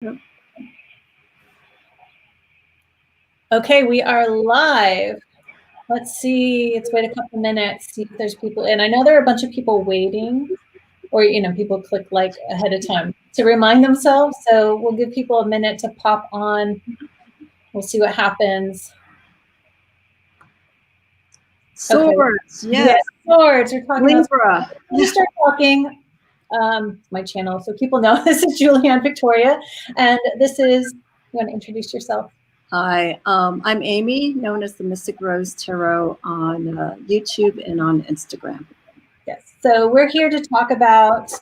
Yep. Okay, we are live. Let's see. Let's wait a couple minutes, see if there's people in. I know there are a bunch of people waiting, or people click like ahead of time to remind themselves. So we'll give people a minute to pop on. We'll see what happens. Swords, okay. yes. Swords. We're talking Libra. about. We start talking. My channel, so people know this is Julianne Victoria, and this is. You want to introduce yourself? Hi, I'm Amy, known as the Mystic Rose Tarot on YouTube and on Instagram. Yes, so we're here to talk about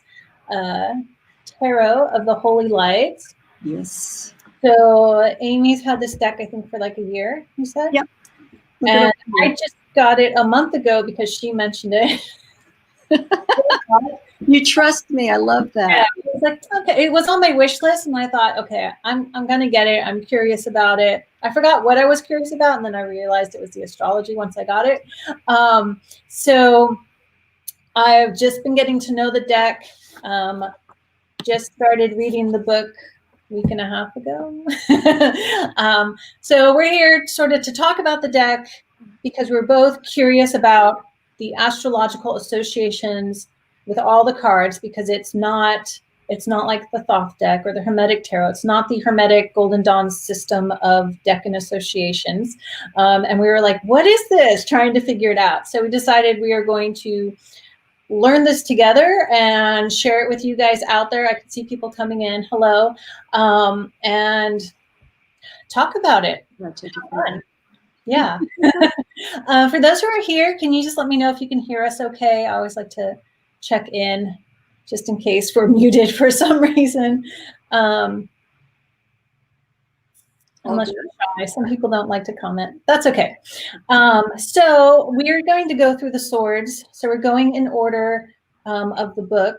Tarot of the Holy Light. Yes. So Amy's had this deck, I think, for like a year, you said? Yep. And I just got it a month ago because she mentioned it. You trust me. I love that. Yeah, it was like, okay, it was on my wish list, and I thought, okay, I'm gonna get it. I'm curious about it. I forgot what I was curious about, and then I realized it was the astrology once I got it. So I've just been getting to know the deck. Just started reading the book a week and a half ago. So we're here sort of to talk about the deck because we're both curious about the astrological associations with all the cards, because it's not like the Thoth deck or the Hermetic Tarot. It's not the Hermetic Golden Dawn system of deck and associations. And we were like, what is this? Trying to figure it out. So we decided we are going to learn this together and share it with you guys out there. I can see people coming in. Hello. And talk about it. Yeah. For those who are here, can you just let me know if you can hear us okay? I always like to check in just in case we're muted for some reason. Unless you're shy. Some people don't like to comment. That's okay. So we're going to go through the swords. So we're going in order of the book.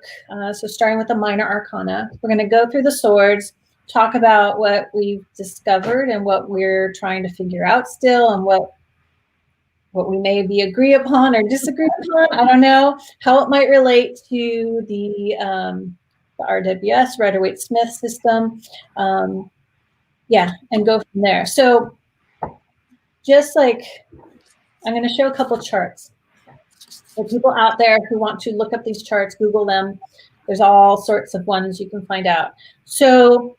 So starting with the minor arcana, we're going to go through the swords, talk about what we've discovered and what we're trying to figure out still, and what we maybe agree upon or disagree upon. I don't know how it might relate to the RWS, Rider-Waite-Smith system. Yeah, and go from there. So just like, I'm going to show a couple charts. For people out there who want to look up these charts, Google them. There's all sorts of ones you can find out. So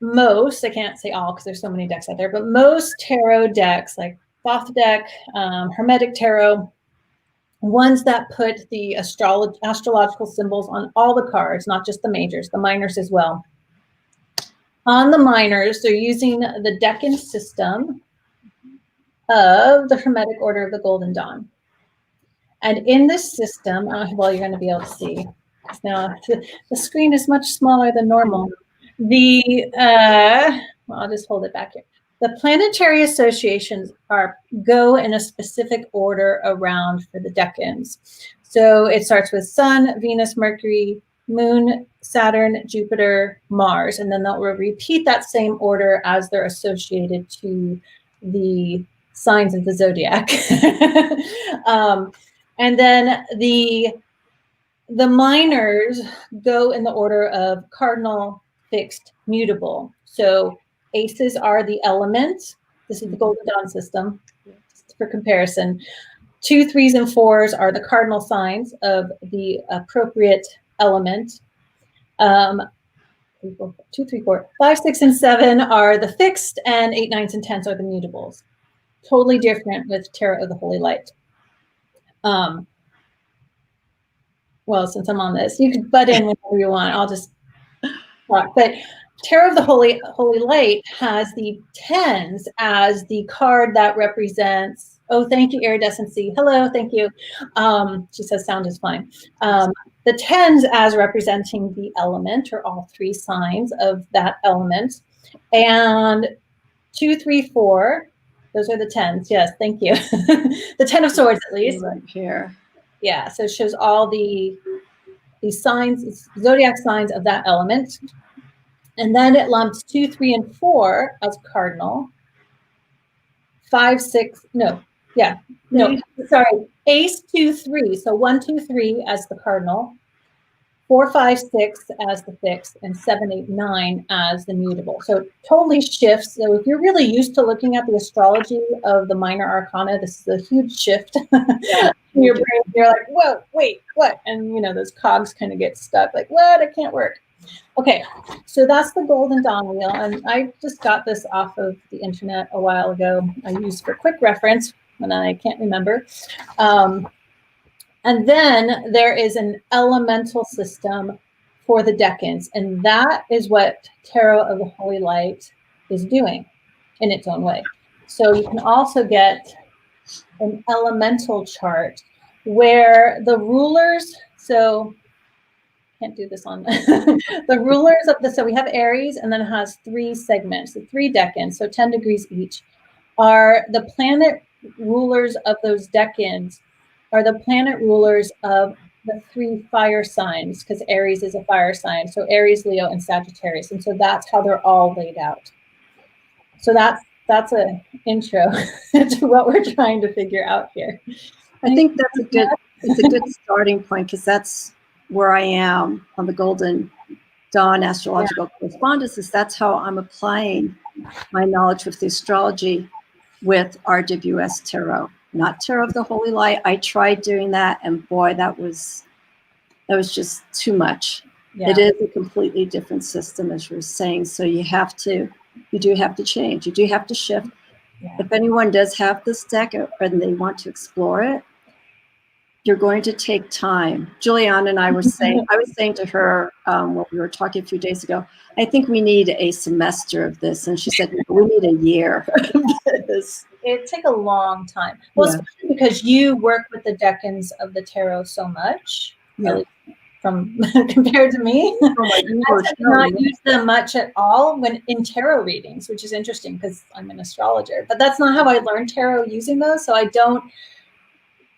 most, I can't say all because there's so many decks out there, but most tarot decks, like Thoth deck, Hermetic Tarot, ones that put the astrological symbols on all the cards, not just the majors, the minors as well. On the minors, they're using the Decan system of the Hermetic Order of the Golden Dawn. And in this system, well, you're going to be able to see. Now, the screen is much smaller than normal. Well, I'll just hold it back here. The planetary associations go in a specific order around for the decans. So it starts with Sun, Venus, Mercury, Moon, Saturn, Jupiter, Mars, and then they'll repeat that same order as they're associated to the signs of the zodiac. And then the minors go in the order of cardinal, fixed, mutable. So aces are the element. This is the Golden Dawn system, just for comparison. 2, 3s, and 4s are the cardinal signs of the appropriate element. 2, 3, 4, 5, 6, and 7 are the fixed, and 8, 9s, and 10s are the mutables. Totally different with Tarot of the Holy Light. Well, since I'm on this, you can butt in whenever you want. I'll just talk. But Tarot of the Holy Light has the 10s as the card that represents. Oh, thank you, Iridescency. Hello, thank you. She says sound is fine. The 10s as representing the element, or all 3 signs of that element, and 2, 3, 4. Those are the 10s. Yes, thank you. The 10 of Swords, at least. Right here. Yeah, so it shows all the signs, zodiac signs of that element. And then it lumps 2, 3, and 4 as cardinal. 5, 6, sorry, Ace, 2, 3. So 1, 2, 3 as the cardinal. 4, 5, 6 as the fixed, and 7, 8, 9 as the mutable. So it totally shifts. So if you're really used to looking at the astrology of the minor arcana, this is a huge shift. Yeah. In your brain, you're like, whoa, wait, what? And those cogs kind of get stuck, like, what? It can't work. Okay, so that's the Golden Dawn wheel, and I just got this off of the internet a while ago. I used for quick reference when I can't remember. And then there is an elemental system for the decans, and that is what Tarot of the Holy Light is doing in its own way. So you can also get an elemental chart where the rulers, so can't do this on the rulers of so we have Aries, and then it has 3 segments, the 3 decans, so 10 degrees each, are the planet rulers of those decans are the planet rulers of the 3 fire signs, because Aries is a fire sign. So Aries, Leo, and Sagittarius. And so that's how they're all laid out. So that's an intro to what we're trying to figure out here. I think it's a good starting point, because that's where I am on the Golden Dawn astrological correspondences. That's how I'm applying my knowledge with the astrology with RWS Tarot, not Tarot of the Holy Light. I tried doing that, and boy, that was just too much. Yeah. It is a completely different system, as you're saying. So you do have to change. You do have to shift. Yeah. If anyone does have this deck and they want to explore it, you're going to take time. Juliana and I were saying, I was saying to her when we were talking a few days ago, I think we need a semester of this. And she said, no, we need a year of this. It'd take a long time. Well, yeah. Especially because you work with the decans of the tarot so much, really, from compared to me. I did not use them much at all when in tarot readings, which is interesting because I'm an astrologer. But that's not how I learned tarot, using those. So I don't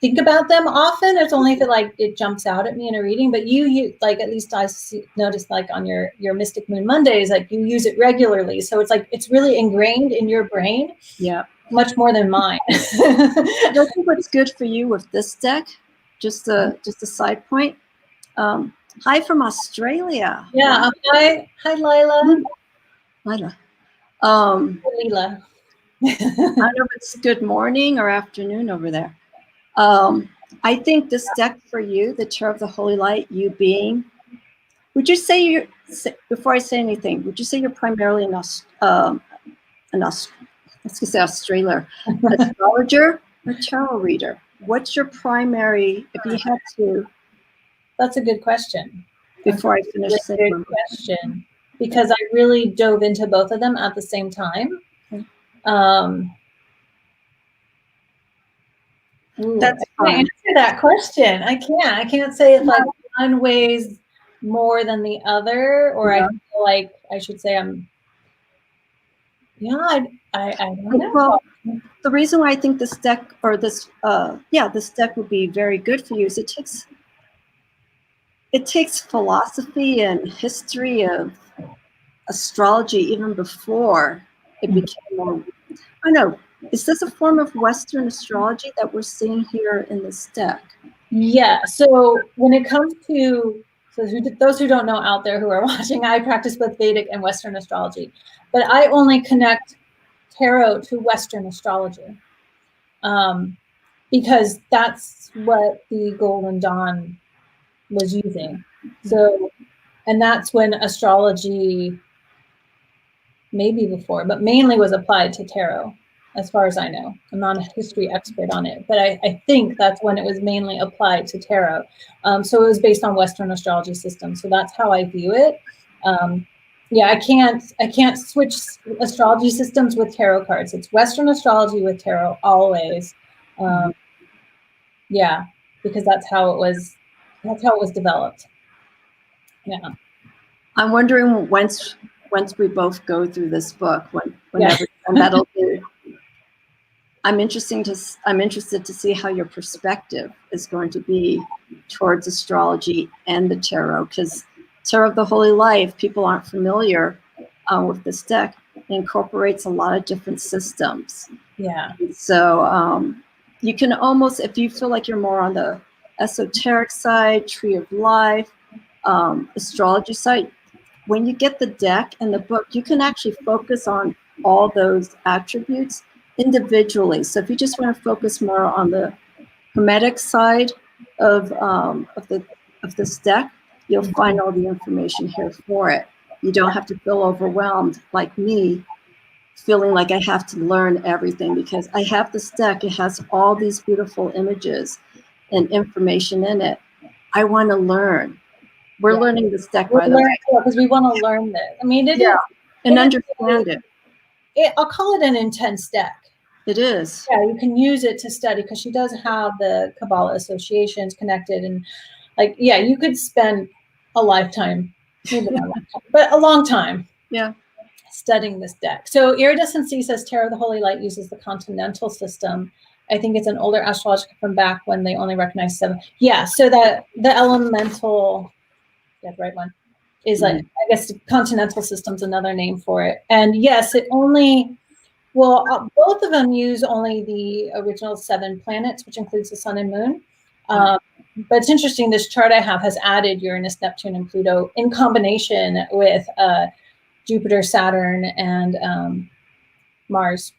think about them often. It's only if it jumps out at me in a reading. But you like, at least I noticed on your Mystic Moon Mondays, you use it regularly. So it's really ingrained in your brain. Yeah. Much more than mine. I think what's good for you with this deck, just a side point. Hi from Australia. Yeah. Hi, Lila. Lila. Lila. I don't know if it's good morning or afternoon over there. I think this deck for you, the Tarot of the Holy Light, you being, would you say before I say anything, would you say you're primarily an Australia astrologer or tarot reader? What's your primary, if you had to? That's a good question. Before I finish saying good question, because I really dove into both of them at the same time. That's I can't answer that question. I can't say if one weighs more than the other, or I feel like I should say I'm. Yeah, I don't know. Well, the reason why I think this deck or this deck would be very good for you is it takes philosophy and history of astrology even before it became I know. Is this a form of Western astrology that we're seeing here in this deck? Yeah. So when it comes to those who don't know out there who are watching, I practice both Vedic and Western astrology, but I only connect tarot to Western astrology because that's what the Golden Dawn was using. So, and that's when astrology, maybe before, but mainly was applied to tarot, as far as I know. I'm not a history expert on it, but I think that's when it was mainly applied to tarot. So it was based on Western astrology systems. So that's how I view it. Yeah, I can't switch astrology systems with tarot cards. It's Western astrology with tarot always. Yeah, because that's how it was developed. Yeah. I'm wondering once we both go through this book, whenever and that'll do. I'm interested to see how your perspective is going to be towards astrology and the tarot, because Tarot of the Holy Life, people aren't familiar with this deck. It incorporates a lot of different systems. Yeah. So you can almost, if you feel like you're more on the esoteric side, Tree of Life, astrology site, when you get the deck and the book, you can actually focus on all those attributes individually. So if you just want to focus more on the hermetic side of this deck, you'll find all the information here for it. You don't have to feel overwhelmed like me, feeling like I have to learn everything, because I have this deck. It has all these beautiful images and information in it. I want to learn. We're learning this deck, by the way. Because we want to learn this. I mean, it is. And understand it. I'll call it an intense deck. It is. Yeah, you can use it to study, because she does have the Kabbalah associations connected, and like, yeah, you could spend a lifetime, maybe not a lifetime, but a long time. Yeah. Studying this deck. So Iridescent Sea says Tarot of the Holy Light uses the continental system. I think it's an older astrological from back when they only recognized 7. Yeah, so that the elemental, yeah, the right one, is like, I guess the continental system's another name for it. And yes, it only, well, both of them use only the original 7 planets, which includes the sun and moon. But it's interesting, this chart I have has added Uranus, Neptune, and Pluto in combination with Jupiter, Saturn, and Mars.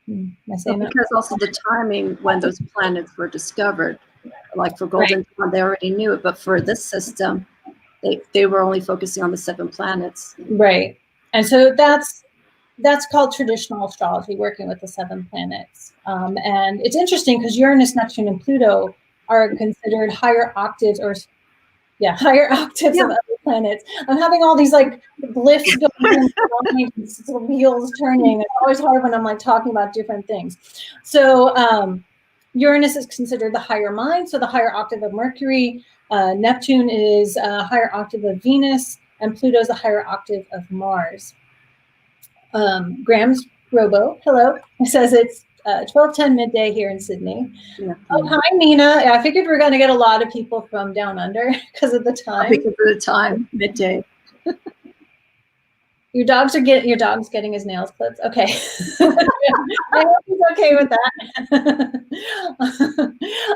Am I saying that? Because also the timing when those planets were discovered, like for Golden Dawn, they already knew it, but for this system, they were only focusing on the 7 planets. Right. And so that's called traditional astrology, working with the 7 planets. And it's interesting because Uranus, Neptune, and Pluto are considered higher octaves, or higher octaves of other planets. I'm having all these like glyphs going on, the wheels turning. It's always hard when I'm like talking about different things. So Uranus is considered the higher mind, so the higher octave of Mercury. Neptune is a higher octave of Venus, and Pluto is a higher octave of Mars. Graham's Robo, hello, says it's 12:10 midday here in Sydney. Yeah. Oh, hi, Nina. I figured we're going to get a lot of people from down under because of the time. Because of the time, midday. Your dog's getting his nails clipped. Okay. I hope he's okay with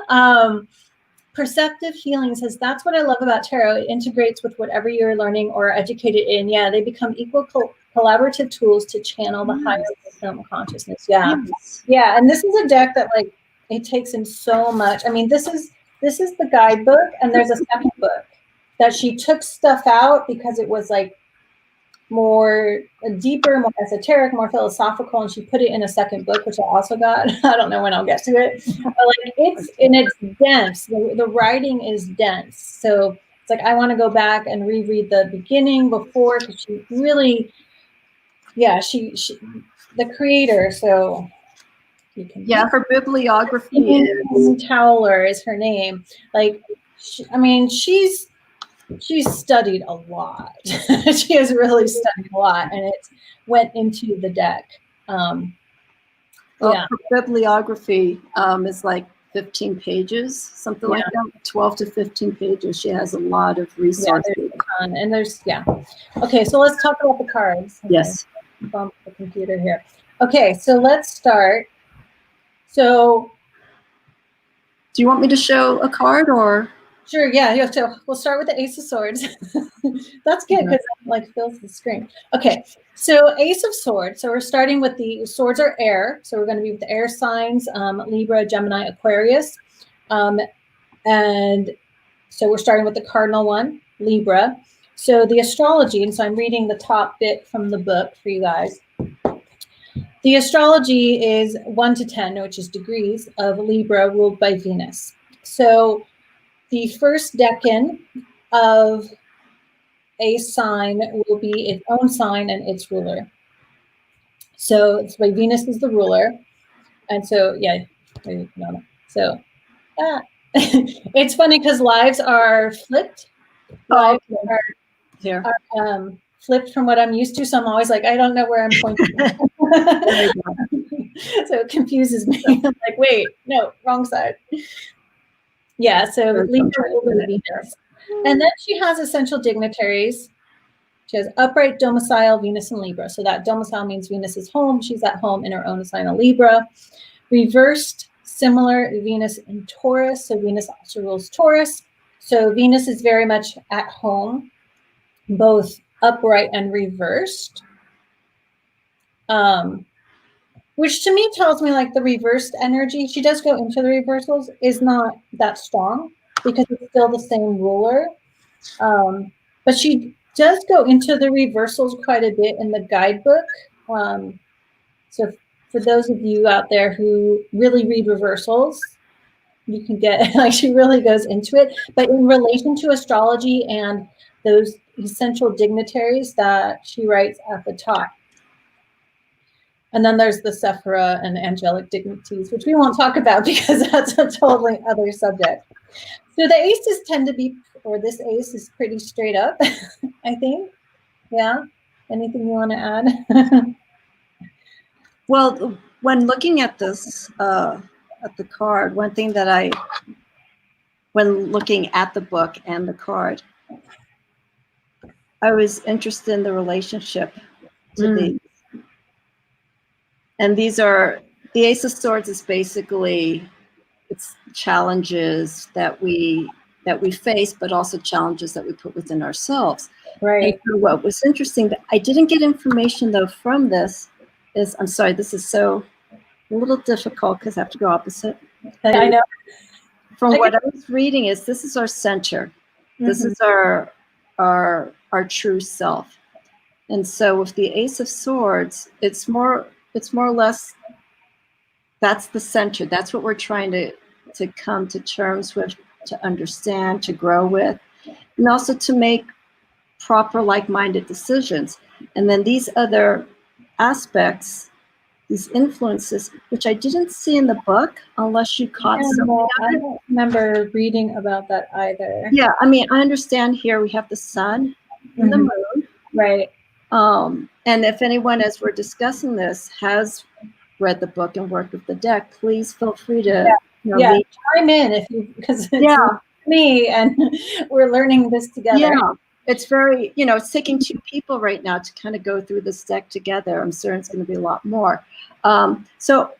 that. Perceptive Healing says, that's what I love about tarot. It integrates with whatever you're learning or educated in. Yeah, they become equal collaborative tools to channel the higher wisdom consciousness. Yeah. Yes. Yeah. And this is a deck that like, it takes in so much. I mean, this is the guidebook, and there's a second book that she took stuff out because it was like more deeper, more esoteric, more philosophical, and she put it in a second book, which I also got. I don't know when I'll get to it, but like it's dense. The writing is dense, so it's like I want to go back and reread the beginning before, because she really, she the creator. So you can, her bibliography is Towler is her name. Like, she's studied a lot. She has really studied a lot, and it went into the deck. Her bibliography is like 15 pages, something like that, 12 to 15 pages. She has a lot of resources. Yeah, there's a ton, and there's, Okay, so let's talk about the cards. Okay. Yes. Bump the computer here. Okay, so let's start. So, do you want me to show a card, or? Sure, yeah. So we'll start with the Ace of Swords. That's good because it like fills the screen. Okay, so Ace of Swords. So we're starting with the swords are air. So we're going to be with the air signs, Libra, Gemini, Aquarius. And so we're starting with the cardinal one, Libra. So the astrology, and so I'm reading the top bit from the book for you guys. The astrology is 1 to 10, which is degrees of Libra ruled by Venus. So the first decan of a sign will be its own sign and its ruler. So it's why Venus is the ruler. And so, it's funny because lives are flipped. Lives are flipped from what I'm used to. So I'm always like, I don't know where I'm pointing. So it confuses me. I'm like, wait, no, wrong side. Yeah, so Libra over Venus. And then she has essential dignitaries. She has upright domicile, Venus and Libra. So that domicile means Venus is home. She's at home in her own sign of Libra. Reversed, similar, Venus in Taurus. So Venus also rules Taurus. So Venus is very much at home, both upright and reversed. Which to me tells me like the reversed energy, she does go into the reversals, is not that strong because it's still the same ruler. But she does go into the reversals quite a bit in the guidebook. So for those of you out there who really read reversals, you can get, like, she really goes into it. But in relation to astrology and those essential dignitaries that she writes at the top. And then there's the Sephira and angelic dignities, which we won't talk about because that's a totally other subject. So the aces tend to be, or this ace is pretty straight up, I think. Yeah. Anything you want to add? Well, when looking at this, at the card, one thing that when looking at the book and the card, I was interested in the relationship to these. And these are, the Ace of Swords is basically, it's challenges that we face, but also challenges that we put within ourselves. Right. And so what was interesting, that I didn't get information though from this is, I'm sorry, this is so a little difficult because I have to go opposite. I know. From what I was reading is this is our center. This is our true self. And so with the Ace of Swords, it's more or less, that's the center. That's what we're trying to come to terms with, to understand, to grow with, and also to make proper like-minded decisions. And then these other aspects, these influences, which I didn't see in the book unless you caught something. I don't remember reading about that either. Yeah, I mean, I understand here we have the sun and the moon. Right. And if anyone, as we're discussing this, has read the book and worked with the deck, please feel free to chime in if you, because it's me and we're learning this together. Yeah, it's very, it's taking two people right now to kind of go through this deck together. I'm certain it's going to be a lot more. So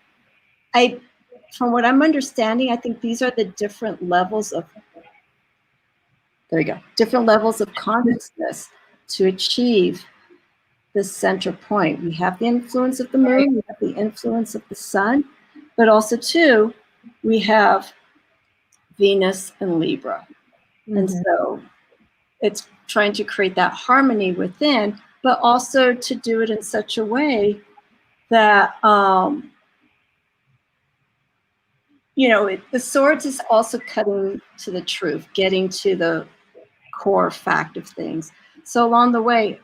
from what I'm understanding, I think these are the different levels of, different levels of consciousness to achieve this center point. We have the influence of the moon, we have the influence of the sun, but also too, we have Venus and Libra. And so it's trying to create that harmony within, but also to do it in such a way that, the swords is also cutting to the truth, getting to the core fact of things. So along the way,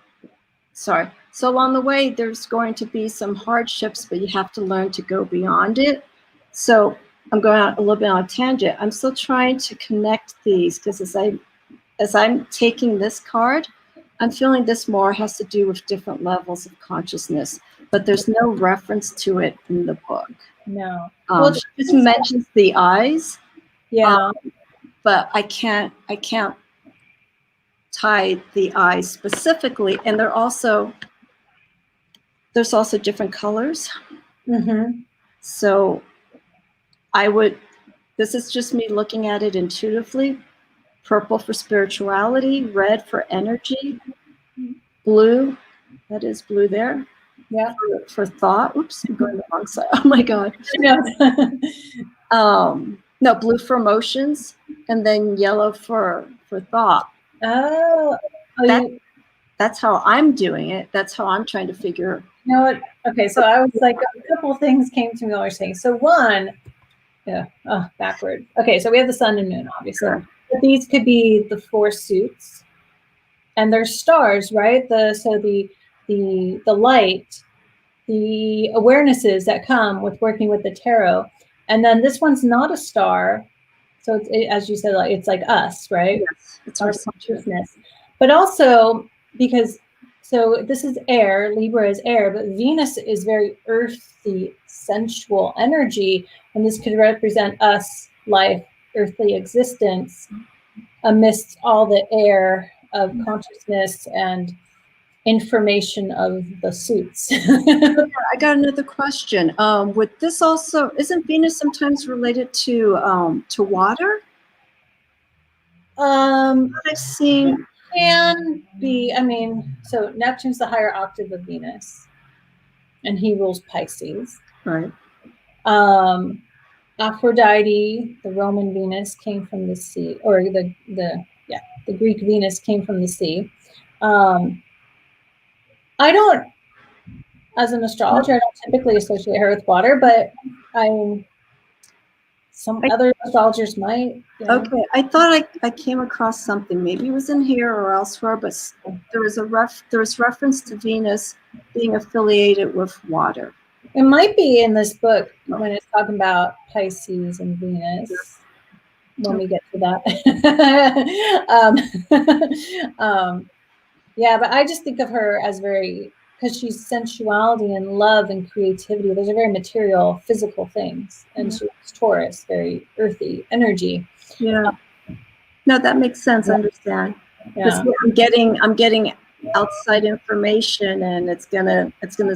there's going to be some hardships, but you have to learn to go beyond it. So I'm going out a little bit on a tangent. I'm still trying to connect these because as I'm taking this card, I'm feeling this more has to do with different levels of consciousness, but there's no reference to it in the book. No. Well, she just mentions the eyes. Yeah. But I can't tie the eyes specifically, and there's also different colors. So this is just me looking at it intuitively. Purple for spirituality, red for energy, blue, that is blue there. Yeah. For thought. Oops, I'm going the wrong side. Oh my God. No, blue for emotions, and then yellow for thought. Oh, that's how I'm doing it. That's how I'm trying to figure. You know what? Okay, so I was like, a couple of things came to me while you're saying. So one, backward. Okay, so we have the sun and moon, obviously. Sure. But these could be the four suits, and they're stars, right? The light, the awarenesses that come with working with the tarot, and then this one's not a star. So as you said, like it's like us, right? Yes, it's our consciousness. But also because, so this is air, Libra is air, but Venus is very earthy, sensual energy, and this could represent us, life, earthly existence, amidst all the air of consciousness and information of the suits. I got another question. Would this also, isn't Venus sometimes related to water? I've seen. Can be, I mean, so Neptune's the higher octave of Venus, and he rules Pisces. Right. Aphrodite, the Roman Venus, came from the sea, or the Greek Venus came from the sea. I don't, as an astrologer, I don't typically associate her with water, but some other astrologers might. Yeah. Okay, I thought I came across something. Maybe it was in here or elsewhere, but there was reference to Venus being affiliated with water. It might be in this book when it's talking about Pisces and Venus. When we get to that. Yeah, but I just think of her as very, because she's sensuality and love and creativity. Those are very material, physical things. And she's Taurus, very earthy energy. Yeah. No, that makes sense. I understand. Yeah. I'm getting outside information, and it's gonna call in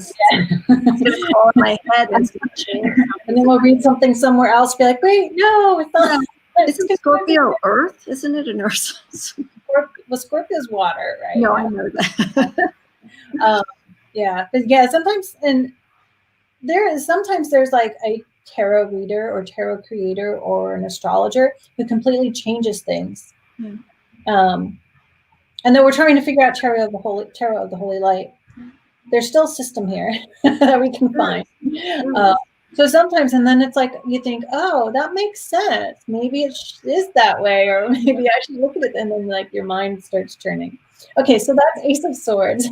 my head, and it's gonna change. And then we'll read something somewhere else, be like, wait, no, it's not. Isn't Scorpio Earth? Isn't it an Earth? Well, Scorpio's water, right? No, I know that. Yeah, but yeah, sometimes, and sometimes there's like a tarot reader or tarot creator or an astrologer who completely changes things. And then we're trying to figure out tarot of the Holy Light. There's still a system here that we can find. So sometimes, and then it's like you think, oh, that makes sense. Maybe it is that way, or maybe I should look at it, and then like your mind starts turning. Okay, so that's Ace of Swords.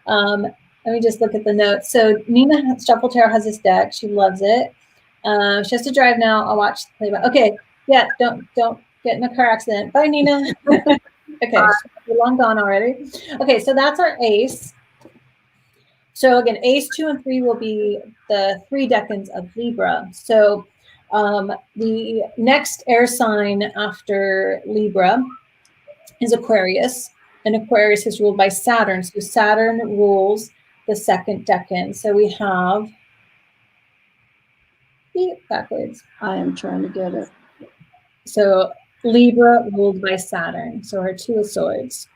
Let me just look at the notes. So Nina Shuffle Tarot has this deck. She loves it. She has to drive now. I'll watch the playback. Okay, yeah, don't get in a car accident. Bye, Nina. Okay, we're long gone already. Okay, so that's our ace. So again, ace 2 and 3 will be the 3 decans of Libra. So the next air sign after Libra is Aquarius, and Aquarius is ruled by Saturn. So Saturn rules the 2nd decan. So we have backwards. I am trying to get it. So Libra ruled by Saturn. So our 2 of Swords.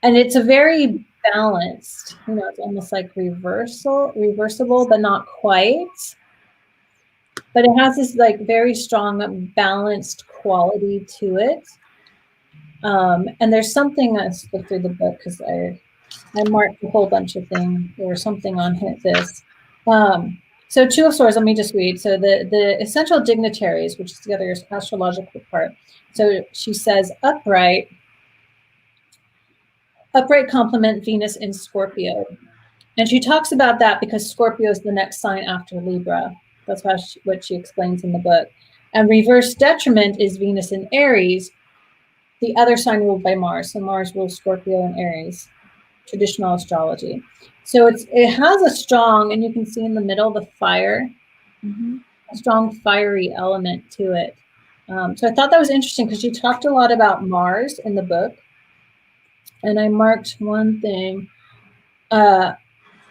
And it's a very balanced, it's almost like reversible, but not quite. But it has this like very strong balanced quality to it. And there's something, let's look through the book because I marked a whole bunch of things. There was something on this. So 2 of Swords, let me just read. So the essential dignitaries, which is the other astrological part. So she says upright complement Venus in Scorpio. And she talks about that because Scorpio is the next sign after Libra. That's what she explains in the book. And reverse detriment is Venus in Aries, the other sign ruled by Mars. So Mars rules Scorpio and Aries, traditional astrology. So it has a strong, and you can see in the middle, the fire, a strong fiery element to it. So I thought that was interesting because she talked a lot about Mars in the book. And I marked one thing.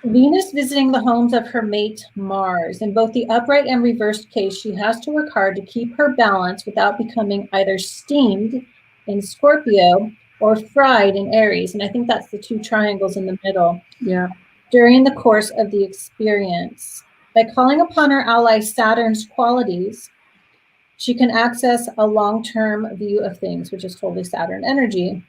Venus visiting the homes of her mate Mars. In both the upright and reversed case, she has to work hard to keep her balance without becoming either steamed in Scorpio or fried in Aries. And I think that's the 2 triangles in the middle. Yeah. During the course of the experience. By calling upon her ally Saturn's qualities, she can access a long-term view of things, which is totally Saturn energy.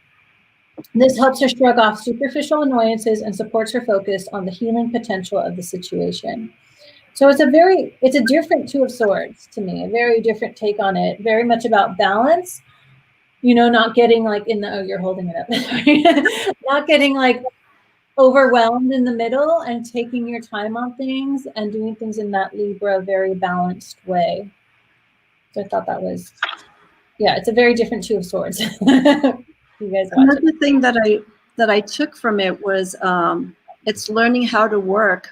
This helps her shrug off superficial annoyances and supports her focus on the healing potential of the situation. So it's a different 2 of Swords to me, a very different take on it, very much about balance, not getting like you're holding it up, not getting like overwhelmed in the middle and taking your time on things and doing things in that Libra, very balanced way. So I thought that was, it's a very different 2 of Swords. You guys watch Another thing that I took from it was it's learning how to work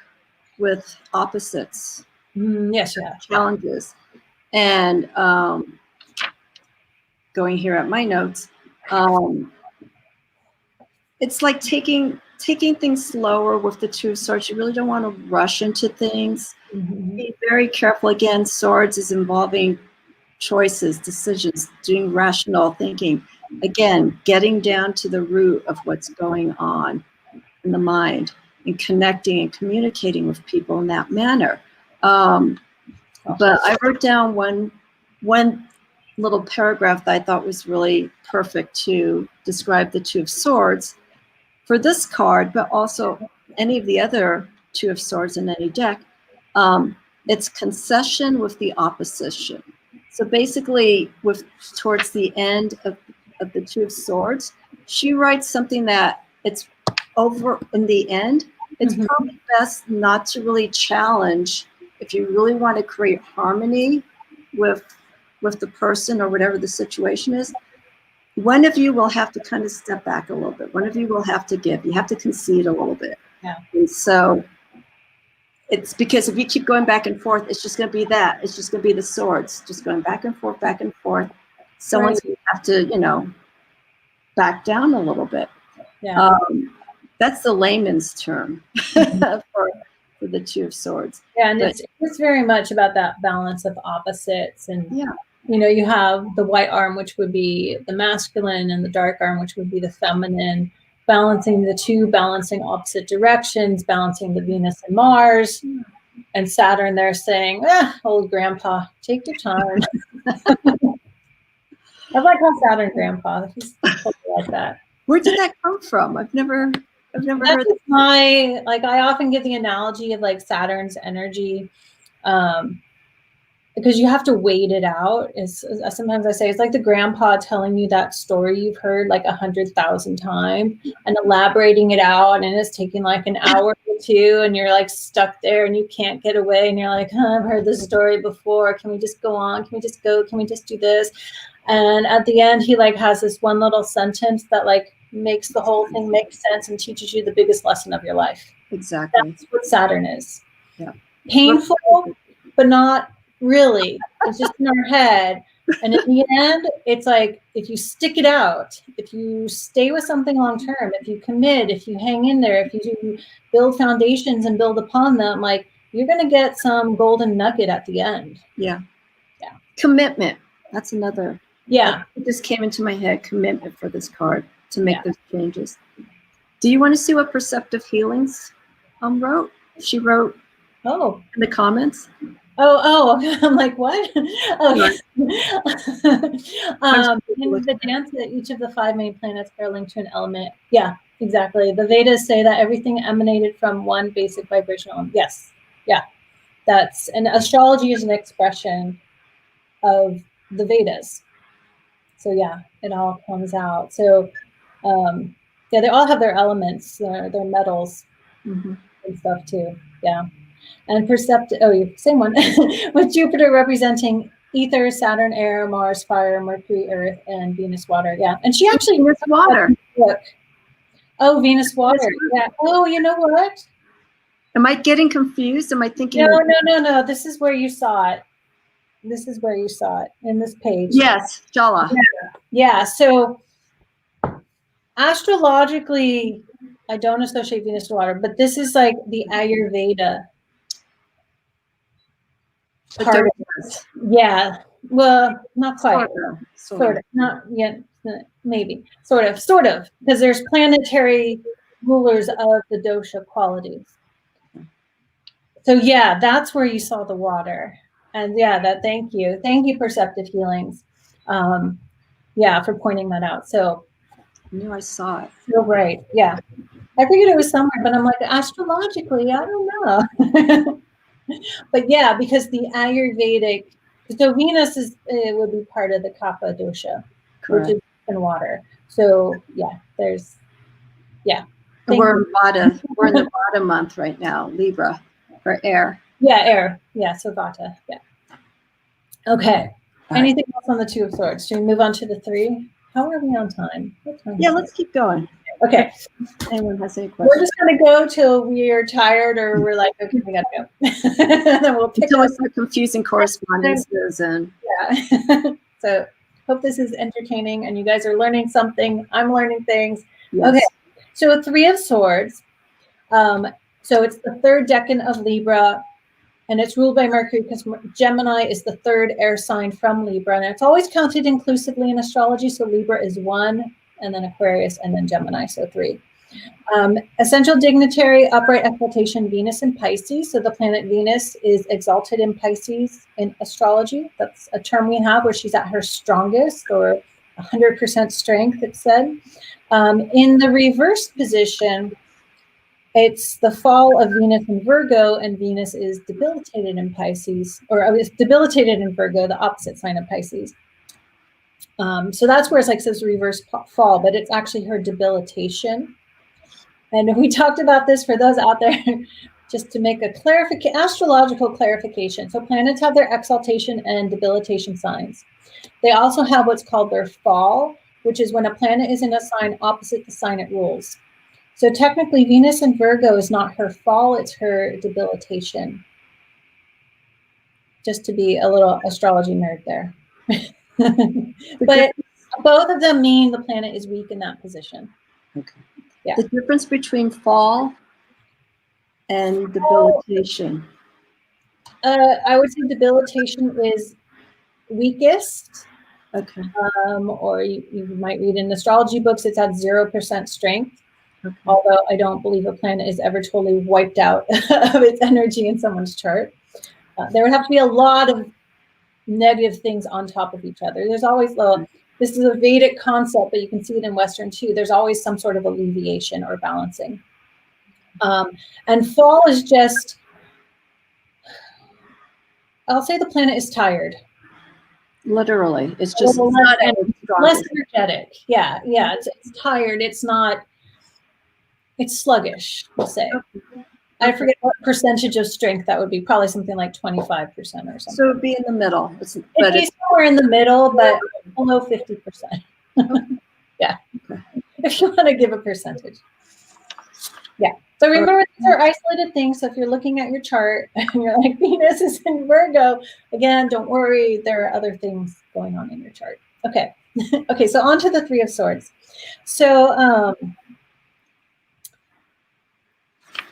with opposites. Yes, challenges. And going here at my notes, it's like taking things slower with the 2 of Swords. You really don't want to rush into things. Be very careful. Again, Swords is involving choices, decisions, doing rational thinking. Again, getting down to the root of what's going on in the mind and connecting and communicating with people in that manner. But I wrote down one little paragraph that I thought was really perfect to describe the Two of Swords for this card, but also any of the other Two of Swords in any deck. It's concession with the opposition. So basically, towards the end of the Two of Swords, she writes something that it's over in the end. It's probably best not to really challenge if you really want to create harmony with the person or whatever the situation is. One of you will have to kind of step back a little bit. One of you will have to give. You have to concede a little bit. Yeah. And so it's because if you keep going back and forth, it's just going to be that. It's just going to be the swords, just going back and forth, back and forth. Someone's going to have to, back down a little bit. Yeah. That's the layman's term for the Two of Swords. Yeah, and it's very much about that balance of opposites. And, you have the white arm, which would be the masculine, and the dark arm, which would be the feminine, balancing the two, balancing opposite directions, balancing the Venus and Mars. And Saturn there saying, old grandpa, take your time. I like how Saturn grandpa, he's totally like that. Where did that come from? I've never heard that. I often give the analogy of like Saturn's energy, because you have to wait it out. Sometimes I say it's like the grandpa telling you that story you've heard like 100,000 times and elaborating it out, and it's taking like an hour or two, and you're like stuck there and you can't get away, and you're like, I've heard this story before. Can we just go on? Can we just go? Can we just do this? And at the end, he like has this one little sentence that like makes the whole thing make sense and teaches you the biggest lesson of your life. Exactly. That's what Saturn is. Yeah. Painful, but not really. It's just in our head. And in the end, it's like, if you stick it out, if you stay with something long term, if you commit, if you hang in there, if you build foundations and build upon them, like, you're going to get some golden nugget at the end. Yeah. Commitment. That's another. Yeah. It just came into my head, commitment for this card to make those changes. Do you want to see what Perceptive Healings wrote? She wrote in the comments. I'm like, what? In the dance, that each of the 5 main planets are linked to an element. Yeah, exactly. The Vedas say that everything emanated from one basic vibrational. Yes. Yeah. And astrology is an expression of the Vedas. So yeah, it all comes out. So they all have their elements, their metals and stuff too. Yeah. And same one, with Jupiter representing ether, Saturn, air, Mars, fire, Mercury, earth, and Venus, water. Yeah. And she actually Venus, water. Look. Oh, Venus, water. Yeah. Oh, you know what? Am I getting confused? Am I thinking? No. This is where you saw it. This is where you saw it in this page. Yes, Jala. Yeah. So astrologically, I don't associate Venus to water, but this is like the Ayurveda part of it. Yeah. Well, not quite. Sort of. Not yet. Maybe. Sort of. Because there's planetary rulers of the dosha qualities. So yeah, that's where you saw the water. And yeah, thank you, Perceptive Healings, for pointing that out. So I knew I saw it. So right, yeah, I figured it was somewhere, but I'm like, astrologically, I don't know. But yeah, because the Ayurvedic, so Venus would be part of the Kapha dosha, correct, which is in water. So yeah, We're in the Vata month right now, Libra, for air. Yeah, air. Yeah, so Vata. Yeah. Okay. Anything else on the Two of Swords? Should we move on to the 3? How are we on time? Let's keep going. Okay. Anyone has any questions? We're just going to go till we're tired, or we're like, okay, we got to go. And then we'll pick up some confusing correspondences and So hope this is entertaining and you guys are learning something. I'm learning things. Yes. Okay. So 3 of Swords. So it's the 3rd decan of Libra. And it's ruled by Mercury because Gemini is the third air sign from Libra. And it's always counted inclusively in astrology. So Libra is 1, and then Aquarius, and then Gemini, so 3. Essential dignitary, upright exaltation, Venus in Pisces. So the planet Venus is exalted in Pisces in astrology. That's a term we have where she's at her strongest, or 100% strength, it's said. In the reversed position, it's the fall of Venus in Virgo, and Venus is debilitated in Pisces, or it's debilitated in Virgo, the opposite sign of Pisces. So that's where it's like says reverse fall, but it's actually her debilitation. And we talked about this for those out there, just to make a astrological clarification. So planets have their exaltation and debilitation signs. They also have what's called their fall, which is when a planet is in a sign opposite the sign it rules. So technically, Venus in Virgo is not her fall, it's her debilitation. Just to be a little astrology nerd there. But both of them mean the planet is weak in that position. Okay. Yeah. The difference between fall and debilitation. I would say debilitation is weakest. Okay. Or you might read in astrology books, it's at 0% strength. Okay. Although I don't believe a planet is ever totally wiped out of its energy in someone's chart. There would have to be a lot of negative things on top of each other. There's always, this is a Vedic concept, but you can see it in Western too. There's always some sort of alleviation or balancing. And fall is just, I'll say the planet is tired. Literally, it's just less energetic. Yeah, it's tired. It's sluggish, we'll say. I forget what percentage of strength that would be. Probably something like 25% or something. So it'd be in the middle. It'd be somewhere in the middle, but below 50%. Yeah, okay. If you want to give a percentage. Yeah. So remember, these are isolated things. So if you're looking at your chart and you're like, Venus is in Virgo, again, don't worry. There are other things going on in your chart. Okay. Okay, so on to the Three of Swords. So, so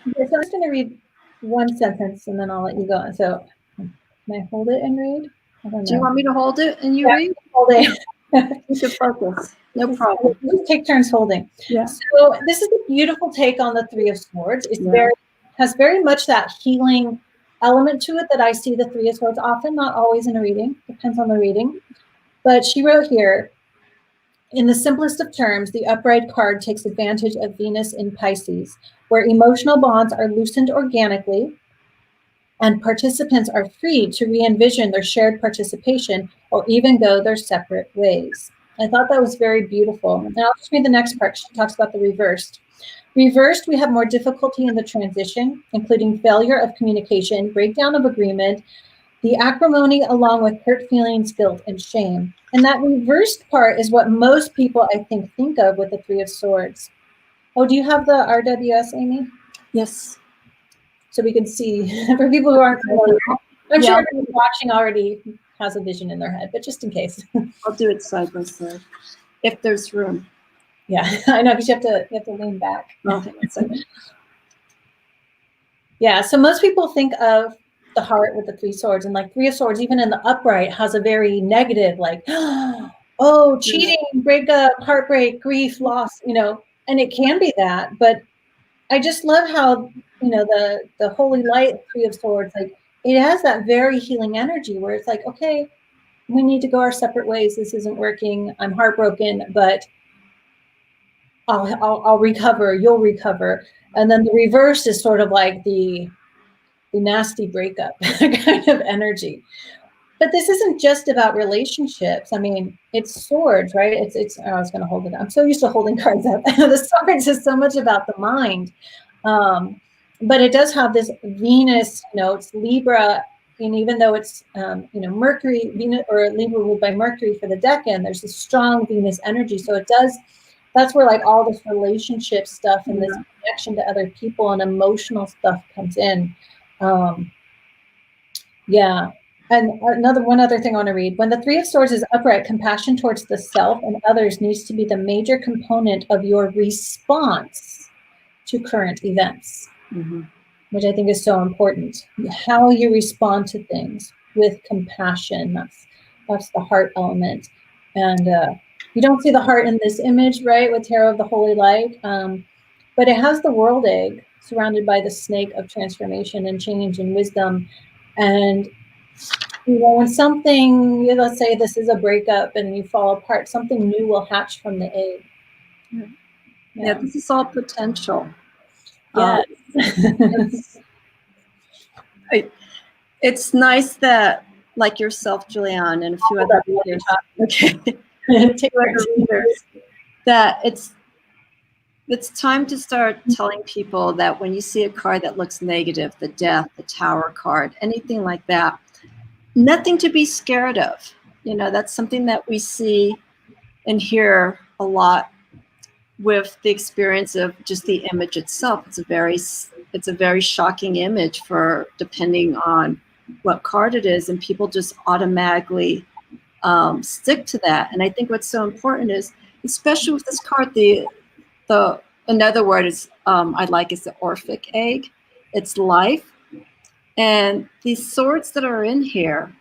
I'm just going to read one sentence and then I'll let you go. So can I hold it and read? I don't know. Do you want me to hold it and you read? Hold it. You can focus. No problem. We'll take turns holding. Yeah. So this is a beautiful take on the Three of Swords. It's has very much that healing element to it that I see the Three of Swords often, not always in a reading, depends on the reading. But she wrote here, in the simplest of terms, the upright card takes advantage of Venus in Pisces, where emotional bonds are loosened organically and participants are free to re-envision their shared participation or even go their separate ways. I thought that was very beautiful. And I'll just read the next part. She talks about the reversed. Reversed, we have more difficulty in the transition, including failure of communication, breakdown of agreement, the acrimony along with hurt feelings, guilt, and shame. And that reversed part is what most people, I think of with the Three of Swords. Oh, do you have the RWS, Amy? Yes. So we can see, for people who aren't familiar, I'm sure everyone watching already has a vision in their head, but just in case. I'll do it side by side, if there's room. Yeah, I know, because you have to lean back. Okay, 1 second. Yeah, so most people think of the heart with the Three Swords, and like Three of Swords, even in the upright, has a very negative, like, oh, cheating, breakup, heartbreak, grief, loss, and it can be that, but I just love how, the holy light Three of Swords, like, it has that very healing energy where it's like, okay, we need to go our separate ways. This isn't working. I'm heartbroken, but I'll recover. You'll recover. And then the reverse is sort of like the nasty breakup kind of energy. But this isn't just about relationships. I mean, it's swords, right? It's. I was going to hold it. I'm so used to holding cards up. The swords is so much about the mind. But it does have this Venus, it's Libra, and even though it's, Mercury, Venus, or Libra ruled by Mercury for the decan, there's this strong Venus energy. So it does, that's where like all this relationship stuff and this connection to other people and emotional stuff comes in. And one other thing I want to read. When the Three of Swords is upright, compassion towards the self and others needs to be the major component of your response to current events. Mm-hmm. which I think is so important. How you respond to things with compassion. That's the heart element. And you don't see the heart in this image, right, with Tarot of the Holy Light. But it has the world egg surrounded by the snake of transformation and change and wisdom. And when something, let's say this is a breakup and you fall apart, something new will hatch from the egg. Yeah, this is all potential. Yes. It's nice that, like yourself, Julianne, and a few other readers, that it's time to start telling people that when you see a card that looks negative, the Death, the Tower card, anything like that, nothing to be scared of. You know, that's something that we see and hear a lot with the experience of just the image itself. It's a very shocking image for depending on what card it is, and people just automatically stick to that. And I think what's so important is, especially with this card, the another word is I like is the Orphic egg. It's life, and these swords that are in here,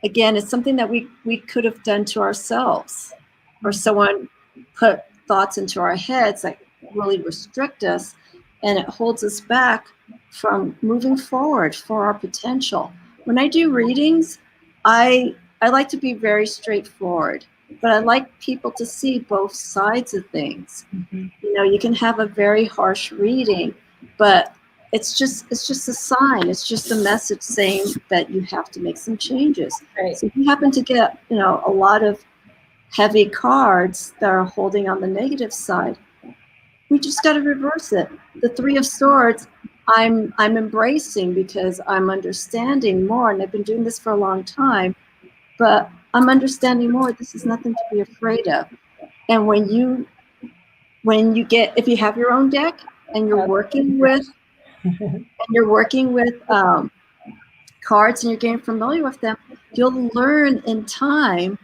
again, it's something that we could have done to ourselves, or someone put thoughts into our heads that really restrict us, and it holds us back from moving forward for our potential. When I do readings, I like to be very straightforward, but I like people to see both sides of things. Mm-hmm. You know, you can have a very harsh reading, but it's just a sign. It's just a message saying that you have to make some changes. Right. So if you happen to get, you know, a lot of heavy cards that are holding on the negative side, we just got to reverse it. The Three of Swords, I'm embracing because I'm understanding more, and I've been doing this for a long time, but I'm understanding more. This is nothing to be afraid of. And when you get, if you have your own deck and you're working with cards and you're getting familiar with them, you'll learn in time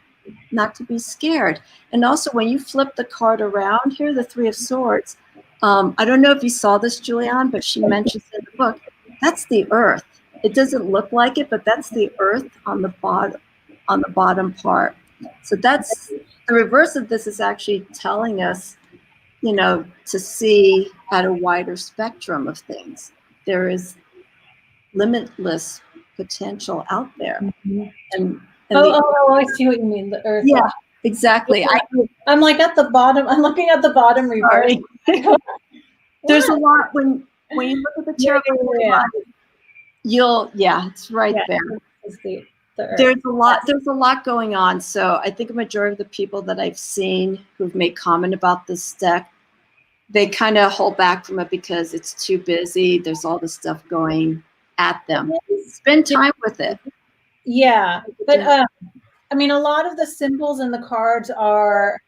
not to be scared. And also, when you flip the card around here, the Three of Swords, I don't know if you saw this, Julianne, but she mentions in the book, that's the earth. It doesn't look like it, but that's the earth on the bottom part. So that's the reverse of this, is actually telling us, you know, to see at a wider spectrum of things. There is limitless potential out there. Mm-hmm. And I see what you mean. The earth. Yeah, exactly. I'm like at the bottom. I'm looking at the bottom reverse. There's a lot when you look at the tarot. It's right there. There's a lot going on. So I think a majority of the people that I've seen who've made comment about this deck, they kind of hold back from it because it's too busy. There's all this stuff going at them. Spend time with it. Yeah, but I mean, a lot of the symbols in the cards are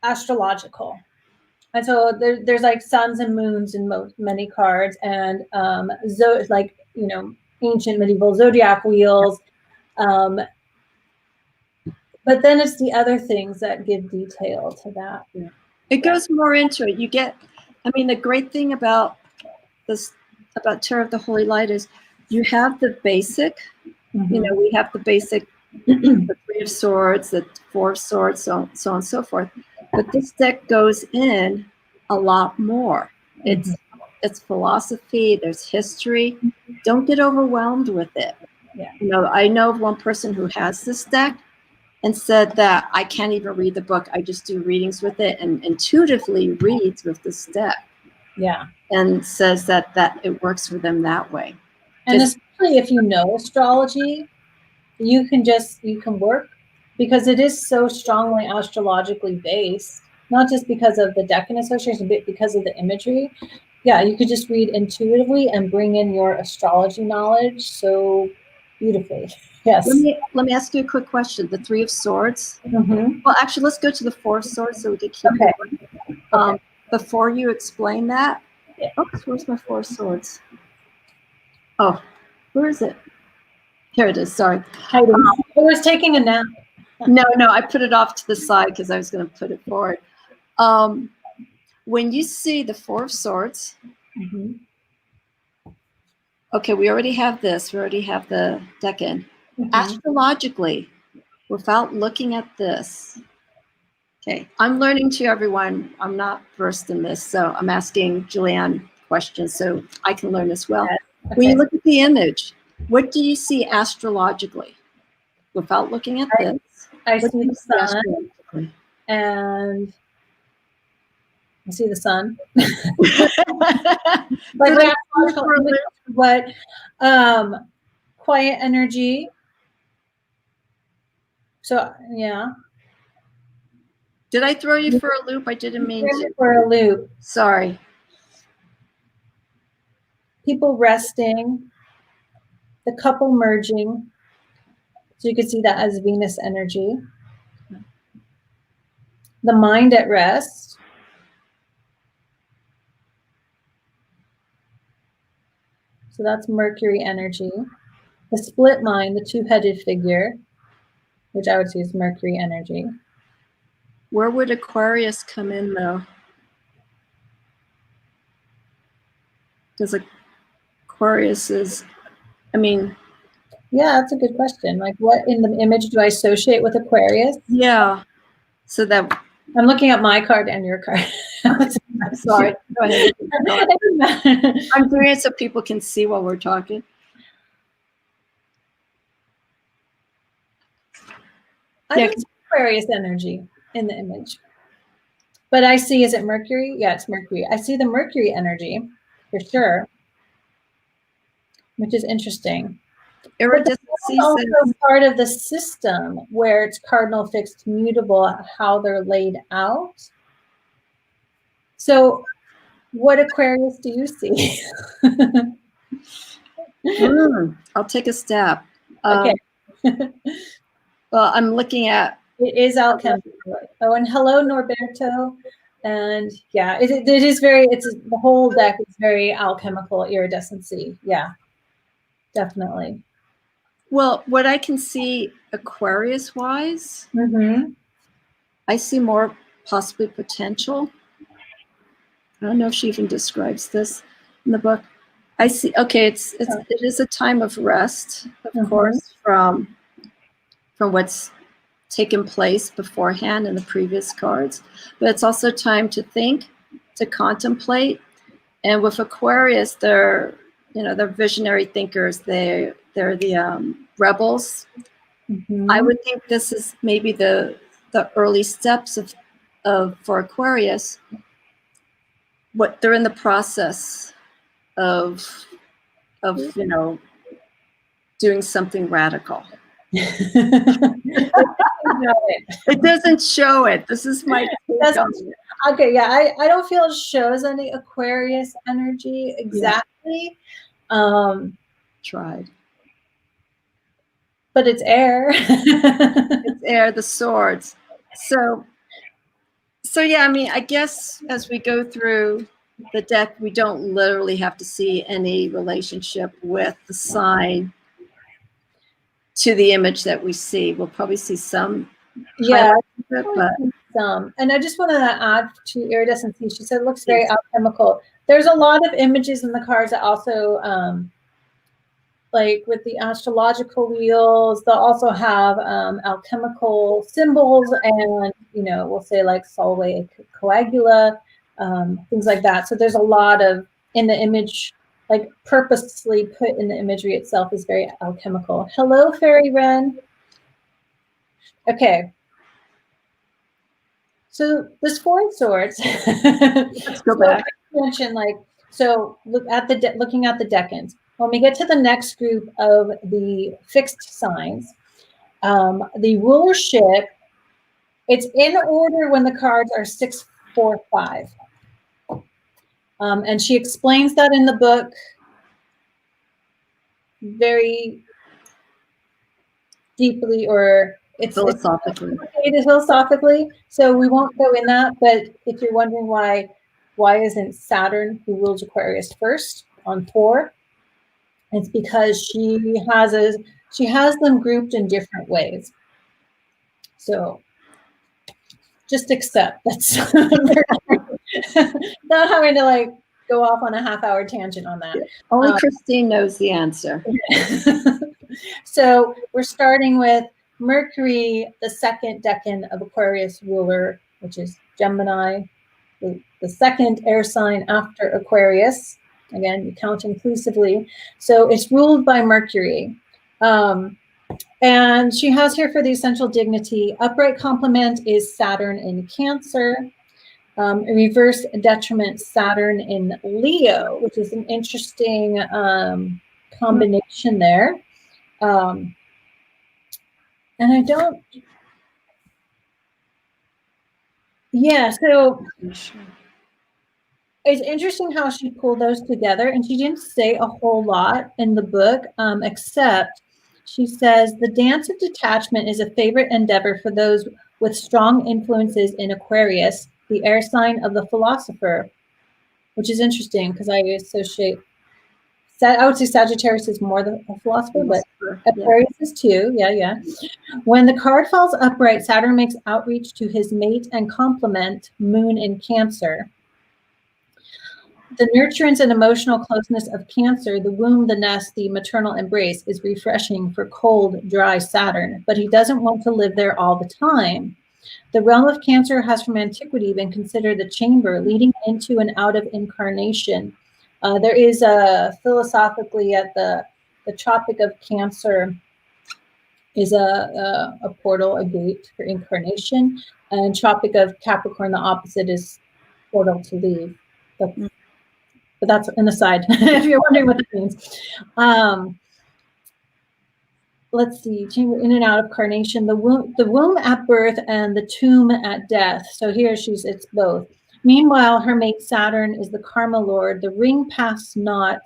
astrological, and so there's like suns and moons in many cards, and like, you know, ancient medieval zodiac wheels. But then it's the other things that give detail to that. Yeah. It goes more into it. You get, I mean, the great thing about this, about Tarot of the Holy Light, is you have the basic, you know, we have the basic, the Three of Swords, the Four of Swords, so on and so forth. But this deck goes in a lot more. It's philosophy, there's history. Don't get overwhelmed with it. Yeah. You know, I know of one person who has this deck and said that I can't even read the book. I just do readings with it, and intuitively reads with this deck. Yeah. And says that it works for them that way. And especially if you know astrology, you can work, because it is so strongly astrologically based, not just because of the decan association, but because of the imagery. Yeah, you could just read intuitively and bring in your astrology knowledge so beautifully. Yes. Let me ask you a quick question. The Three of Swords. Mm-hmm. Well, actually, let's go to the Four of Swords so we can keep going. Before you explain that, oops, where's my Four of Swords? Oh, where is it? Here it is. Sorry. I was taking a nap. No, I put it off to the side because I was going to put it forward. When you see the Four of Swords, Okay, we already have this. We already have the decan. Astrologically, without looking at this. Okay, I'm learning to everyone. I'm not versed in this, so I'm asking Julianne questions so I can learn as well. Yes. Okay. When you look at the image, what do you see astrologically? Without looking at this, I what see do you the see sun, astrologically? and I see the sun. Like Like what quiet energy. So yeah. Did I throw you for a loop? I didn't mean to. For a loop. Sorry. People resting, the couple merging. So you could see that as Venus energy. The mind at rest. So that's Mercury energy. The split mind, the two-headed figure, which I would see as Mercury energy. Where would Aquarius come in, though? Because Aquarius is, I mean. Yeah, that's a good question. Like, what in the image do I associate with Aquarius? Yeah. So that. I'm looking at my card and your card. I'm sorry. Go ahead. I'm doing it so people can see while we're talking. I don't see Aquarius energy in the image. But I see, is it Mercury? Yeah, it's Mercury. I see the Mercury energy for sure, which is interesting. Iridescent It's also part of the system where it's cardinal, fixed, mutable, how they're laid out. So what Aquarius do you see? I'll take a stab. Okay. Well, I'm looking at. It is alchemical. Oh, and hello, Norberto. And yeah, it is very, the whole deck is very alchemical iridescency. Yeah, definitely. Well, what I can see Aquarius-wise, I see more possibly potential. I don't know if she even describes this in the book. I see. Okay, it is a time of rest, of course, from what's taken place beforehand in the previous cards, but it's also time to think, to contemplate. And with Aquarius, they're visionary thinkers. They're the rebels. I would think this is maybe the early steps of for Aquarius. What they're in the process of doing something radical. It doesn't show it. This is my okay. Yeah, I don't feel it shows any Aquarius energy exactly. Tried. But it's air. It's air, the swords. So yeah, I mean, I guess as we go through the deck, we don't literally have to see any relationship with the sign to the image that we see. We'll probably see some. Yeah, but some. And I just want to add to iridescency. She said it looks very alchemical. There's a lot of images in the cards that also, like with the astrological wheels, they'll also have alchemical symbols, and we'll say like Solway Coagula, things like that. So there's a lot of in the image, like purposely put in the imagery itself is very alchemical. Hello, Fairy Wren. Okay. So this Four of Swords. Let's go back. Mention looking at the decans. When we get to the next group of the fixed signs, the rulership, it's in order when the cards are 6, 4, 5. And she explains that in the book very deeply, or it's philosophically. So we won't go in that. But if you're wondering why isn't Saturn, who rules Aquarius, first on 4? It's because she has them grouped in different ways. So just accept that's not having to go off on a half-hour tangent on that. Only Christine knows the answer. So we're starting with Mercury, the second decan of Aquarius ruler, which is Gemini, the second air sign after Aquarius. Again, you count inclusively. So it's ruled by Mercury. And she has here for the essential dignity, upright complement is Saturn in Cancer. Reverse detriment, Saturn in Leo, which is an interesting combination there. And I don't, yeah, so it's interesting how she pulled those together, and she didn't say a whole lot in the book, except she says the dance of detachment is a favorite endeavor for those with strong influences in Aquarius, the air sign of the philosopher, which is interesting because I associate, I would say Sagittarius is more the philosopher, but Aquarius is too. Yeah. When the card falls upright, Saturn makes outreach to his mate and complement, Moon in Cancer. The nurturance and emotional closeness of Cancer, the womb, the nest, the maternal embrace, is refreshing for cold, dry Saturn, but he doesn't want to live there all the time. The realm of Cancer has from antiquity been considered the chamber leading into and out of incarnation. There is philosophically at the Tropic of Cancer is a portal, a gate for incarnation, and Tropic of Capricorn, the opposite, is portal to leave. But that's an aside, if you're wondering what that means. Let's see, chamber in and out of carnation, the womb at birth and the tomb at death. So here it's both. Meanwhile, her mate Saturn is the karma lord, the ring pass not,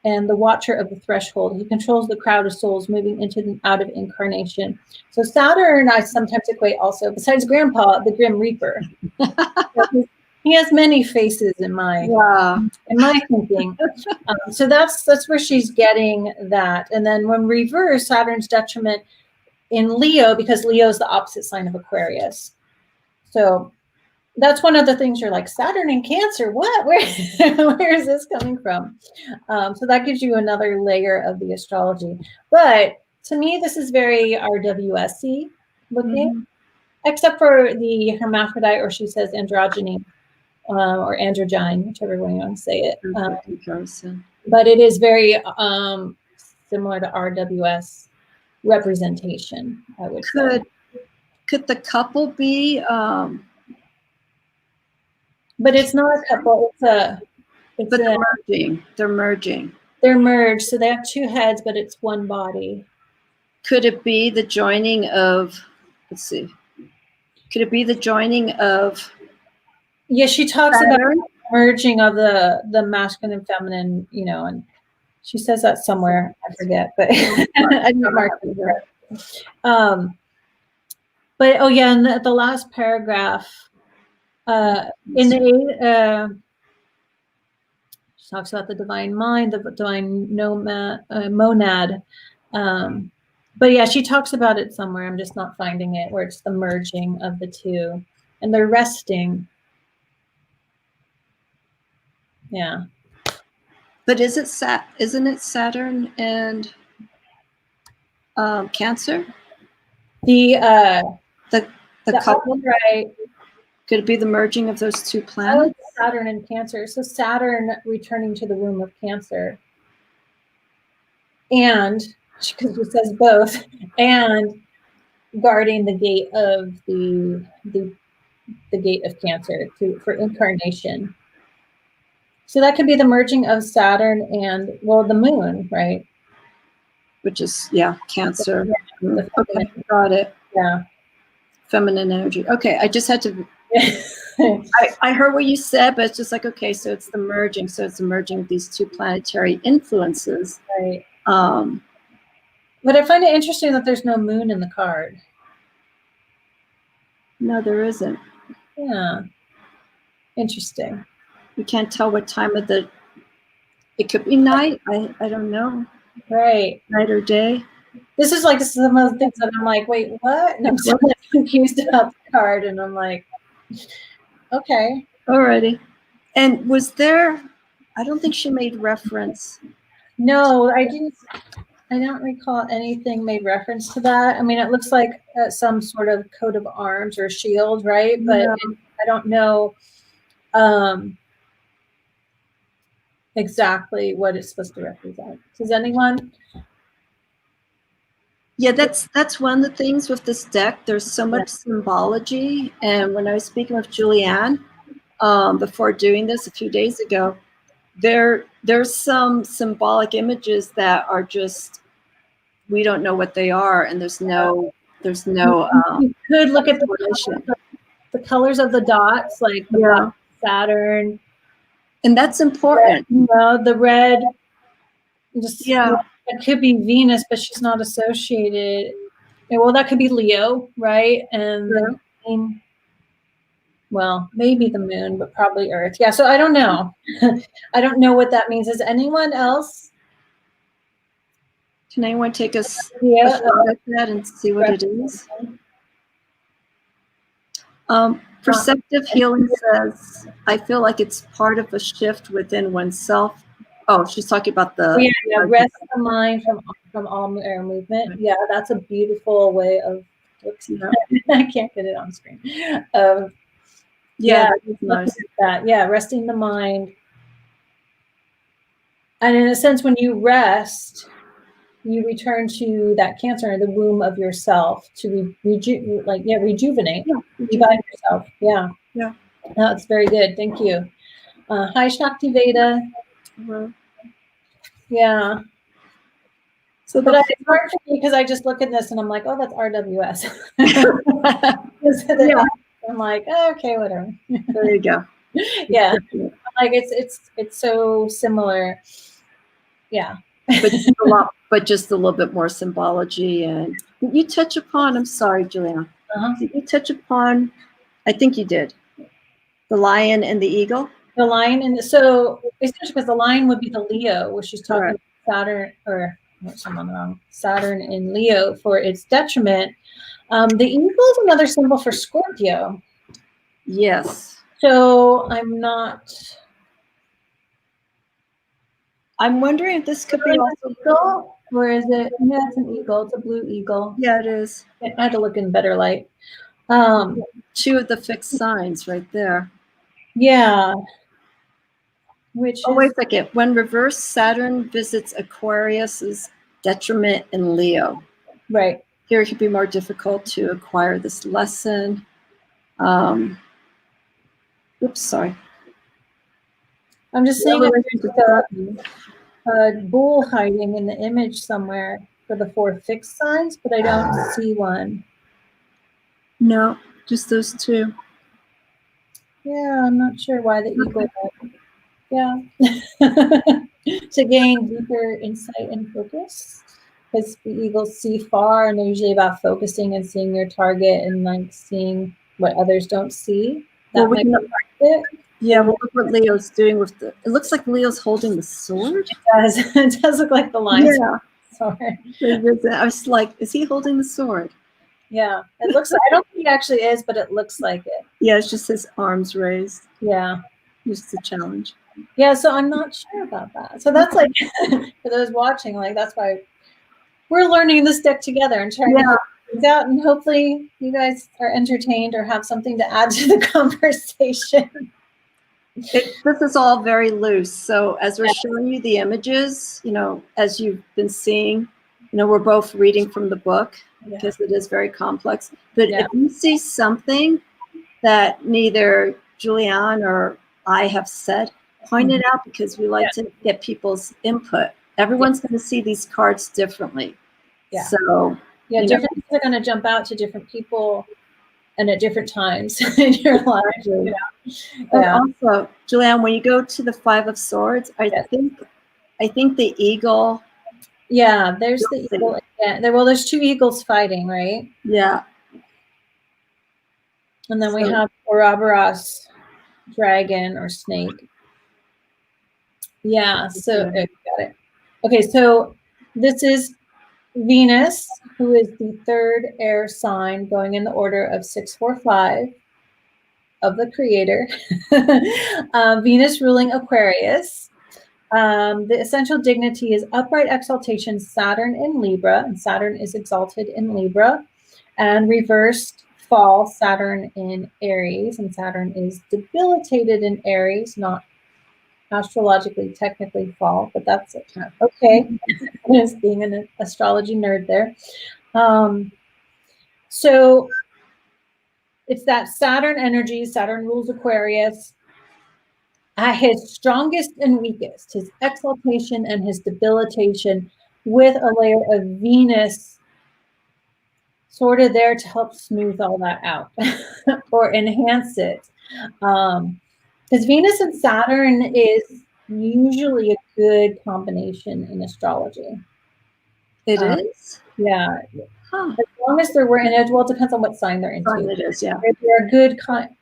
and the watcher of the threshold. He controls the crowd of souls moving into and out of incarnation. So Saturn, I sometimes equate also, besides Grandpa, the Grim Reaper. He has many faces in my thinking. So that's where she's getting that. And then when reverse, Saturn's detriment in Leo, because Leo is the opposite sign of Aquarius. So that's one of the things you're like, Saturn in Cancer, what? Where is this coming from? So that gives you another layer of the astrology. But to me, this is very RWS-y looking, except for the hermaphrodite, or she says androgyny. Or androgyne, whichever way you want to say it. But it is very similar to RWS representation, I would say. Could the couple be? But it's not a couple. They're merging. They're merging. They're merged, so they have two heads, but it's one body. Could it be the joining of? Let's see. Could it be the joining of? Yeah, she talks about merging of the masculine and feminine, and she says that somewhere. I forget, but I didn't mark it. But in the last paragraph, in the she talks about the divine mind, the divine monad. But yeah, she talks about it somewhere. I'm just not finding it, where it's the merging of the two, and they're resting. Yeah. But isn't it Saturn and Cancer? The couple, right? Could it be the merging of those two planets? Saturn and Cancer. So Saturn returning to the womb of Cancer, and because it says both, and guarding the gate of the gate of Cancer for incarnation. So that could be the merging of Saturn and, the moon, right? Which is, Cancer. Okay, got it. Yeah. Feminine energy. Okay, I just had to, I heard what you said, but it's just like, okay, so it's the merging. So it's the merging of these two planetary influences. Right. But I find it interesting that there's no moon in the card. No, there isn't. Yeah. Interesting. You can't tell what time of it could be night. I don't know. Right. Night or day. This is some of the things that I'm like, wait, what? And I'm so confused about the card, and I'm like, okay. Alrighty. And was there I don't think she made reference. No, I didn't. I don't recall anything made reference to that. I mean, it looks like some sort of coat of arms or shield, right? But No. I don't know exactly what it's supposed to represent. Does anyone? Yeah, that's one of the things with this deck. There's so much symbology. And when I was speaking with Julianne before doing this a few days ago, there's some symbolic images that are just, we don't know what they are, and there's no You could look at explanation. the colors of the dots, like the black Saturn, And that's important. you know, the red. Just, Yeah. it could be Venus, but she's not associated. Yeah, well, that could be Leo, right? And the moon, well, maybe the moon, but probably Earth. Yeah, so I don't know. I don't know what that means. Is anyone else? Can anyone take a shot Yeah. at that and see what it is? Perceptive healing says, I feel like it's part of a shift within oneself. Oh, she's talking about the rest the mind from all air movement. Yeah, that's a beautiful way of. Whoops, I can't get it on screen. Yeah, that is nice. That. Yeah, resting the mind. And in a sense, when you rest, you return to that Cancer, the womb of yourself, to rejuvenate, revive yourself. Yeah. Yeah. That's very good. Thank you. Hi, Shakti Veda. Yeah. So, but it's hard for me because I just look at this and I'm like, oh, that's RWS. I'm like, oh, okay, whatever. There you go. Yeah. Like it's so similar. Yeah. but just a little bit more symbology. And you touch upon, I'm sorry, Juliana. Did you touch upon, I think you did, the lion and the eagle? The lion and so especially because the lion would be the Leo, where she's talking about Saturn, or someone wrong, Saturn in Leo for its detriment. The eagle is another symbol for Scorpio. Yes. So I'm wondering if this could be also eagle, or is it? No, it's an eagle. It's a blue eagle. Yeah, it is. I had to look in better light. Two of the fixed signs right there. Yeah. Wait a second. When reversed, Saturn visits Aquarius's detriment in Leo. Right. Here it could be more difficult to acquire this lesson. Oops, sorry. I'm just saying a bull hiding in the image somewhere for the 4 fixed signs, but I don't see one. No, just those two. Yeah, I'm not sure why the eagle. Yeah. To gain deeper insight and focus, because the eagles see far, and they're usually about focusing and seeing your target and like seeing what others don't see. That might be part of it. Yeah, well, look what Leo's doing with it looks like Leo's holding the sword. It does. It does look like the lion. Yeah. Sorry. I was like, is he holding the sword? Yeah, it looks. I don't think he actually is, but it looks like it. Yeah, it's just his arms raised. Yeah, just a challenge. Yeah, so I'm not sure about that. So that's like for those watching, like that's why we're learning this deck together and trying to figure things out, and hopefully you guys are entertained or have something to add to the conversation. This is all very loose. So as we're showing you the images, as you've been seeing, we're both reading from the book because it is very complex. But if you see something that neither Julianne or I have said, point it out, because we like to get people's input. Everyone's going to see these cards differently. Yeah. So different things are going to jump out to different people and at different times in your life. Also, Julianne, when you go to the 5 of Swords, I think the eagle. Yeah, there's the eagle. Yeah, there's 2 eagles fighting, right? Yeah. And then we have Ouroboros dragon or snake. Yeah, so got it. Okay, so this is Venus, who is the 3rd air sign, going in the order of 645 of the creator. Venus ruling Aquarius. The essential dignity is upright exaltation, Saturn in Libra, and Saturn is exalted in Libra, and reversed fall, Saturn in Aries, and Saturn is debilitated in Aries, not astrologically technically fall, but that's okay. As being an astrology nerd there. So it's that Saturn energy. Saturn rules Aquarius. At his strongest and weakest, his exaltation and his debilitation, with a layer of Venus sort of there to help smooth all that out or enhance it. Because Venus and Saturn is usually a good combination in astrology. It is? Yeah. Huh. As long as they're in it, well, it depends on what sign they're into. It is, yeah. They're a good,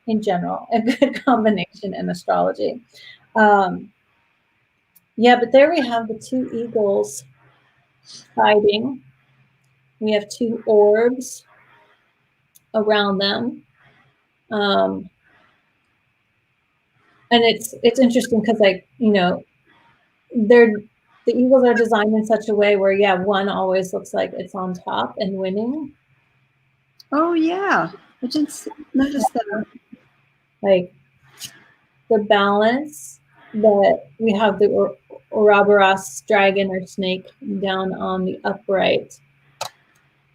in general, a good combination in astrology. Yeah, but there we have the two eagles fighting. We have two orbs around them. And it's interesting because, like, you know, the eagles are designed in such a way where, yeah, one always looks like it's on top and winning. Oh, yeah. I didn't notice that. Like the balance that we have the Ouroboros dragon or snake down on the upright.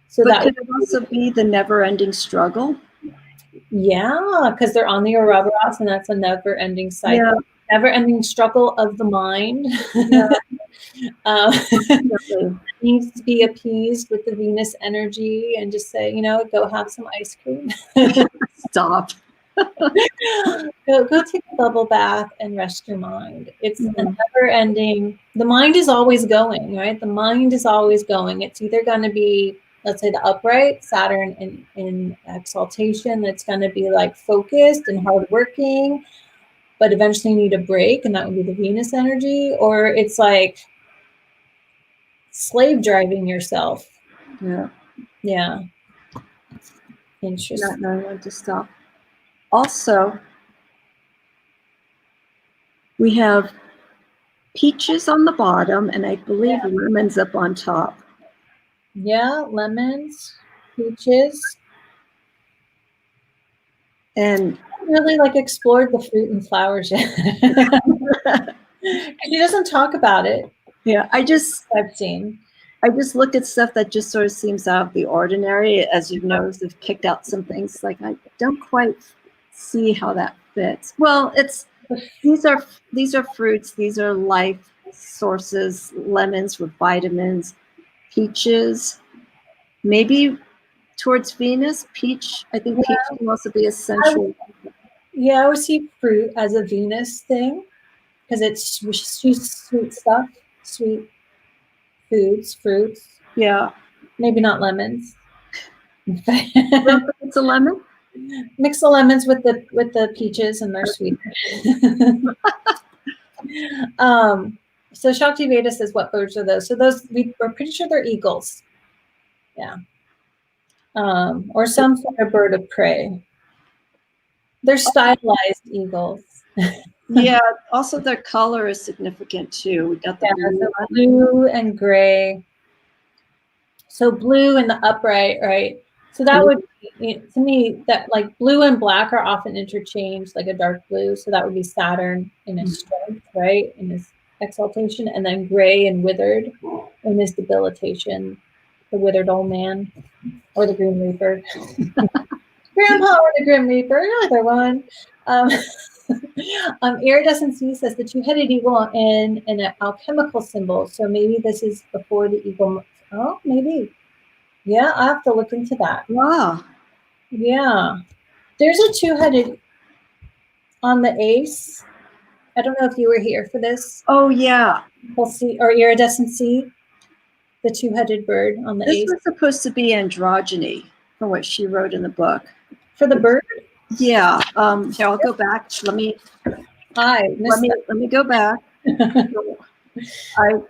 So but that could it also be the never-ending struggle? Yeah, because they're on the Ouroboros, and that's a never-ending cycle. Yeah. Never-ending struggle of the mind. Yeah. Needs to be appeased with the Venus energy and just say, you know, go have some ice cream. Stop. Go take a bubble bath and rest your mind. It's a never-ending. The mind is always going, right? The mind is always going. It's either going to be, let's say, the upright Saturn in exaltation. That's going to be like focused and hardworking, but eventually need a break, and that would be the Venus energy. Or it's like slave driving yourself. Yeah. Yeah. Interesting. Not knowing when to stop. Also, we have peaches on the bottom, and I believe lemons up on top. Yeah, lemons, peaches. And I haven't really like explored the fruit and flowers yet. She doesn't talk about it. Yeah, I've seen. I just look at stuff that just sort of seems out of the ordinary. As you've noticed, I've picked out some things like I don't quite see how that fits. Well, these are fruits. These are life sources. Lemons with vitamins, peaches, maybe towards Venus. Peach. I think peach can also be essential. I would see fruit as a Venus thing because it's sweet stuff, sweet foods, fruits. Yeah. Maybe not lemons. It's a lemon. Mix the lemons with the peaches, and they're sweet. So Shakti Veda says, what birds are those? So those, we're pretty sure they're eagles. Yeah. Or some sort of bird of prey. They're stylized eagles. Yeah. Also, their color is significant too. We got the blue and gray. So blue in the upright, right? So that would be, to me, that like blue and black are often interchanged, like a dark blue. So that would be Saturn in his strength, right? In his exaltation, and then gray and withered in his debilitation, the withered old man, or the Grim Reaper. Grandpa or the Grim Reaper, either one. Iridescency says the two-headed eagle in an alchemical symbol. So maybe this is before the eagle. Oh, maybe. Yeah, I have to look into that. Wow. Yeah. There's a two-headed on the ace. I don't know if you were here for this. Oh, yeah. We'll see. Or iridescency, the two-headed bird on the ace. This was supposed to be androgyny, from what she wrote in the book. For the bird? Yeah. Here, I'll go back. Let me go back.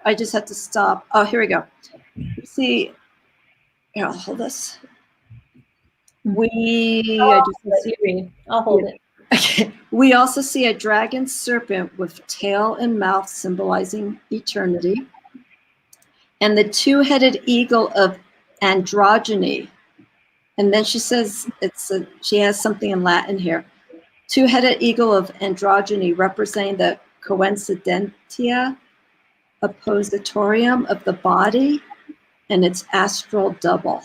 I just had to stop. Oh, here we go. See, here, I'll hold this. I'll hold it. Okay. We also see a dragon serpent with tail and mouth symbolizing eternity, and the two-headed eagle of androgyny. And then she says she has something in Latin here. Two-headed eagle of androgyny representing the coincidentia oppositorium of the body and its astral double.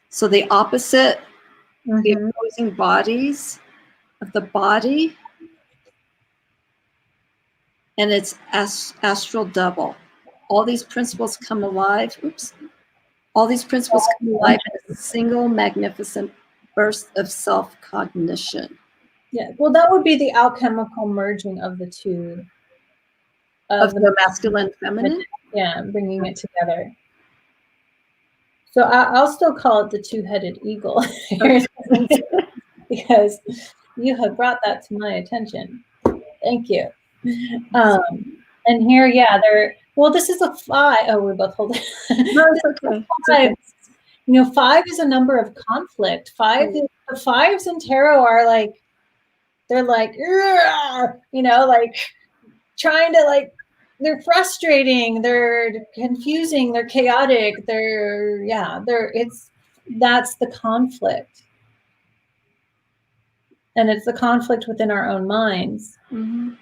So the opposite, the opposing bodies of the body and its astral double. All these principles come alive. Oops. All these principles come alive in a single magnificent burst of self-cognition. Yeah, well, that would be the alchemical merging of the two. Of the masculine and feminine? Yeah, bringing it together. So I'll still call it the two-headed eagle because you have brought that to my attention. Thank you. And here, yeah, this is a 5. Oh, we both hold it. No, it's okay. Five. You know, 5 is a number of conflict. The 5s in tarot are like, they're like, you know, like trying to like, they're frustrating, they're confusing, they're chaotic, that's the conflict. And it's the conflict within our own minds that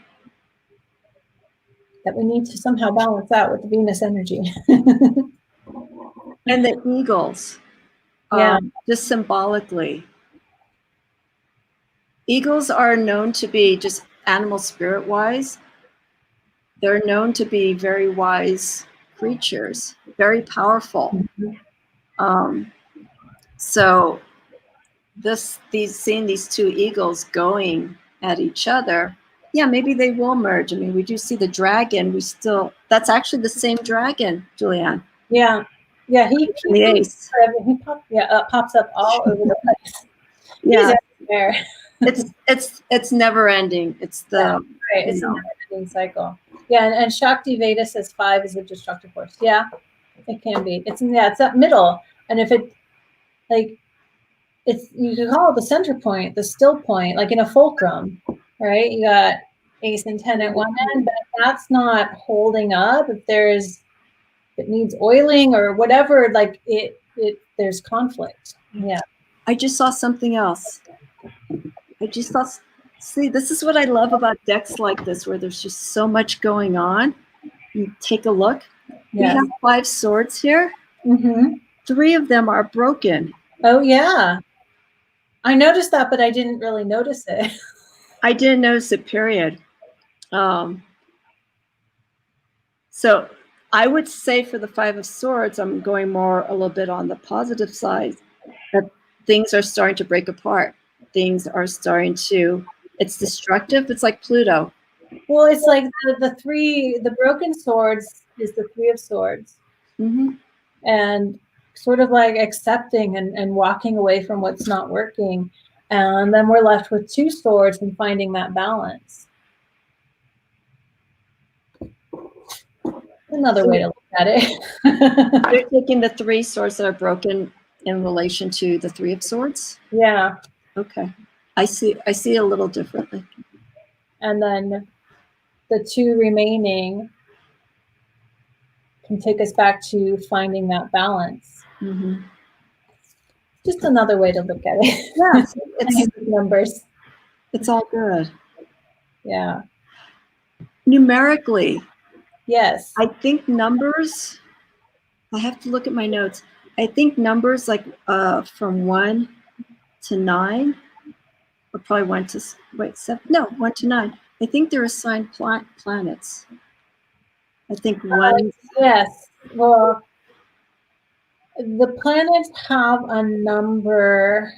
we need to somehow balance out with the Venus energy. And the eagles, just symbolically. Eagles are known to be just animal spirit wise. They're known to be very wise creatures, very powerful. So seeing these two eagles going at each other, yeah, maybe they will merge. I mean, we do see the dragon. That's actually the same dragon, Julianne. Yeah. Yeah, he pops up all over the place. Yeah. It's never ending. It's the it's a never ending cycle. Yeah, and Shakti Veda says 5 is a destructive force. Yeah, it can be. It's that middle. And if it you can call it the center point, the still point, like in a fulcrum, right? You got ace and 10 at one end, but if that's not holding up, if it needs oiling or whatever, like there's conflict. Yeah. I just saw something else. See, this is what I love about decks like this, where there's just so much going on. You take a look. We have 5 swords here. 3 of them are broken. Oh, yeah. I noticed that, but I didn't really notice it. I didn't notice it, period. So I would say for the 5 of swords, I'm going a little bit on the positive side, that things are starting to break apart. Things are starting to, it's destructive. It's like Pluto. Well, it's like the broken swords is the 3 of swords. And sort of like accepting and walking away from what's not working. And then we're left with 2 swords and finding that balance. Another way to look at it. You're taking the 3 swords that are broken in relation to the 3 of swords? Yeah. Okay. I see it a little differently. And then the 2 remaining can take us back to finding that balance. Just another way to look at it. Yeah, it's numbers. It's all good. Yeah. Numerically. Yes. I think numbers, I have to look at my notes. I think numbers like from 1 to 9, or probably 1 to 9. I think they're assigned planets. I think 1. Yes. Well, the planets have a number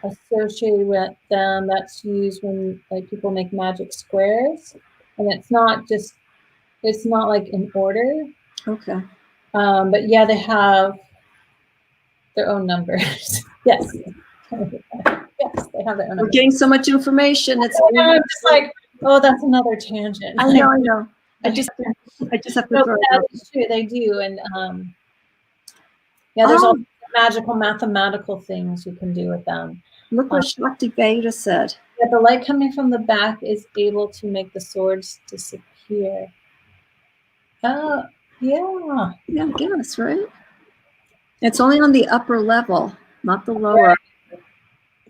associated with them that's used when people make magic squares, and it's not like in order. Okay. But yeah, they have their own numbers. Yes. Yes, they have their own numbers. We're getting so much information. It's I'm just like, oh, that's another tangent. I know. I just have to throw it out. That's true, they do. And there's all magical mathematical things you can do with them. Look what Shakti Veda said. Yeah, the light coming from the back is able to make the swords disappear. Oh, yeah. Yeah, I guess, right? It's only on the upper level, not the lower,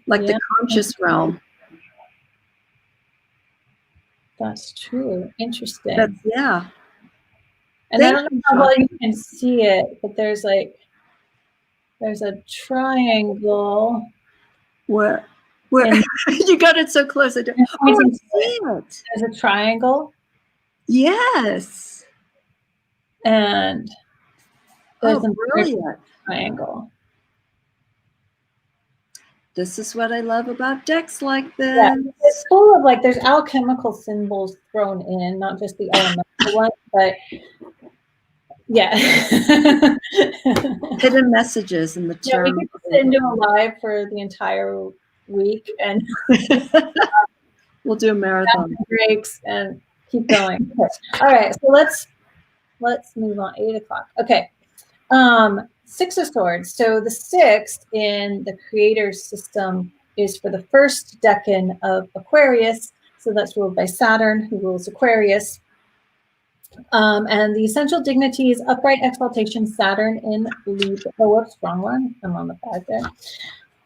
like the conscious realm. That's true. Interesting. That's, yeah. And I don't know how well you can see it, but there's a triangle. Where you got it so close. I see it. There's a triangle. Yes. And there's a brilliant triangle. This is what I love about decks like this. Yeah, it's full of there's alchemical symbols thrown in, not just the elemental ones, but yeah. Hidden messages in the term. Yeah, we could sit and do a live for the entire week, and we'll do a marathon breaks and keep going. All right, so let's move on. 8 o'clock. Okay. 6 of Swords. So the 6th in the Creator's system is for the first decan of Aquarius. So that's ruled by Saturn, who rules Aquarius. And the essential dignity is upright exaltation, Saturn in Libra. Oh, strong one. I'm on the 5 there.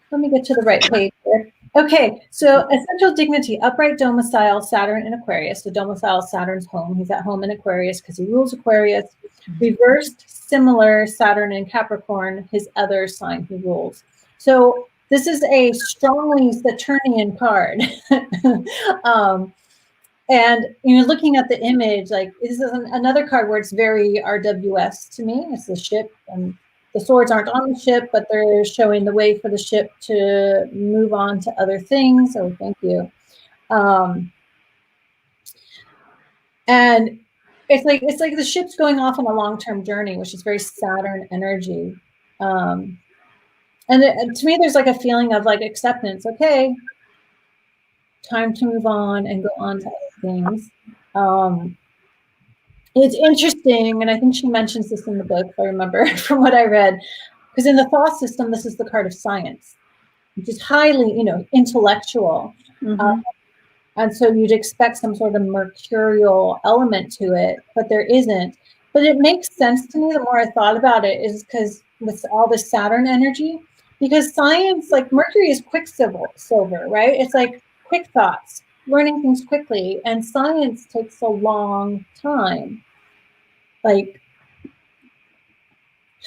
Let me get to the right page here. Okay, so essential dignity, upright domicile, Saturn in Aquarius. So domicile, Saturn's home. He's at home in Aquarius because he rules Aquarius. Reversed, similar, Saturn in Capricorn, his other sign he rules. So this is a strongly Saturnian card. And looking at the image, this is another card where it's very RWS to me. It's the ship, and the swords aren't on the ship, but they're showing the way for the ship to move on to other things. Oh, thank you. And it's like the ship's going off on a long-term journey, which is very Saturn energy. And to me, there's a feeling of acceptance. Okay, time to move on and go on to other things. It's interesting, and I think she mentions this in the book, if I remember from what I read, because in the thought system, this is the card of science, which is highly, intellectual. Mm-hmm. And so you'd expect some sort of mercurial element to it, but there isn't. But it makes sense to me the more I thought about it, is because with all this Saturn energy, because science, Mercury is quicksilver, right? It's quick thoughts, learning things quickly, and science takes a long time,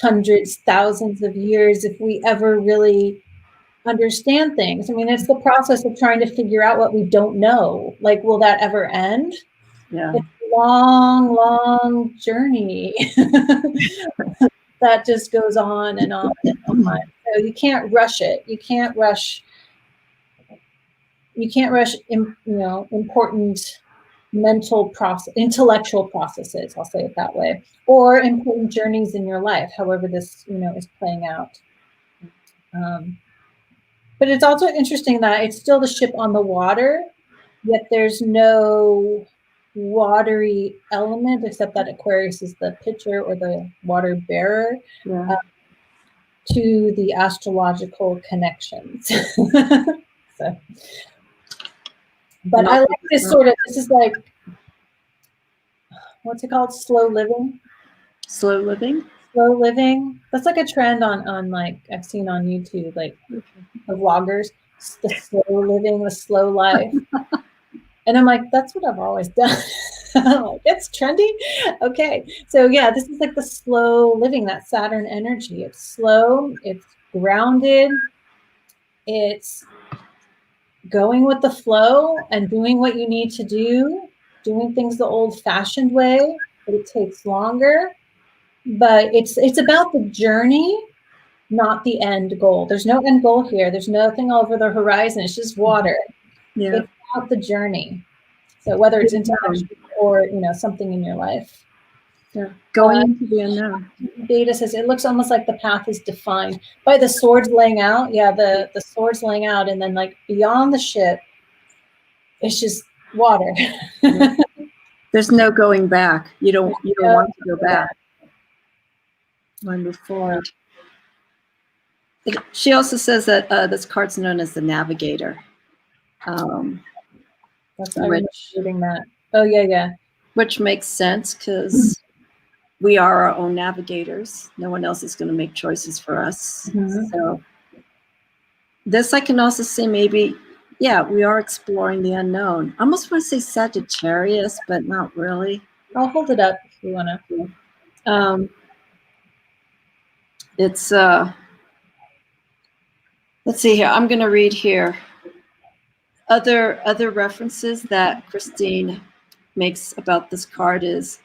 hundreds, thousands of years, if we ever really understand things. I mean, it's the process of trying to figure out what we don't know. Will that ever end? Yeah. It's a long, long journey that just goes on and on and on. So you can't rush it. You can't rush important intellectual processes, I'll say it that way, or important journeys in your life, however this, is playing out. But it's also interesting that it's still the ship on the water, yet there's no watery element, except that Aquarius is the pitcher or the water bearer, to the astrological connections. So, but I like this this is what's it called? Slow living? Slow living? Slow living. That's a trend on I've seen on YouTube, the vloggers, the slow living, the slow life. And I'm that's what I've always done. It's trendy. Okay. So yeah, this is the slow living, that Saturn energy. It's slow, it's grounded, it's going with the flow and doing what you need to do, doing things the old-fashioned way, but it takes longer. But it's about the journey, not the end goal. There's no end goal here. There's nothing over the horizon. It's just water. Yeah. It's about the journey. So whether it's intellectual or something in your life. Yeah. Going into the unknown. Beta says it looks almost like the path is defined by the swords laying out. Yeah, the swords laying out, and then beyond the ship, it's just water. Yeah. There's no going back. You don't want to go back. Want to move forward. She also says that this card's known as the Navigator. I remember reading that. Oh, yeah. Which makes sense because we are our own navigators. No one else is going to make choices for us. Mm-hmm. So this I can also see maybe, yeah, we are exploring the unknown. I almost want to say Sagittarius, but not really. I'll hold it up if you want to. It's, let's see here. I'm going to read here. Other references that Christine makes about this card is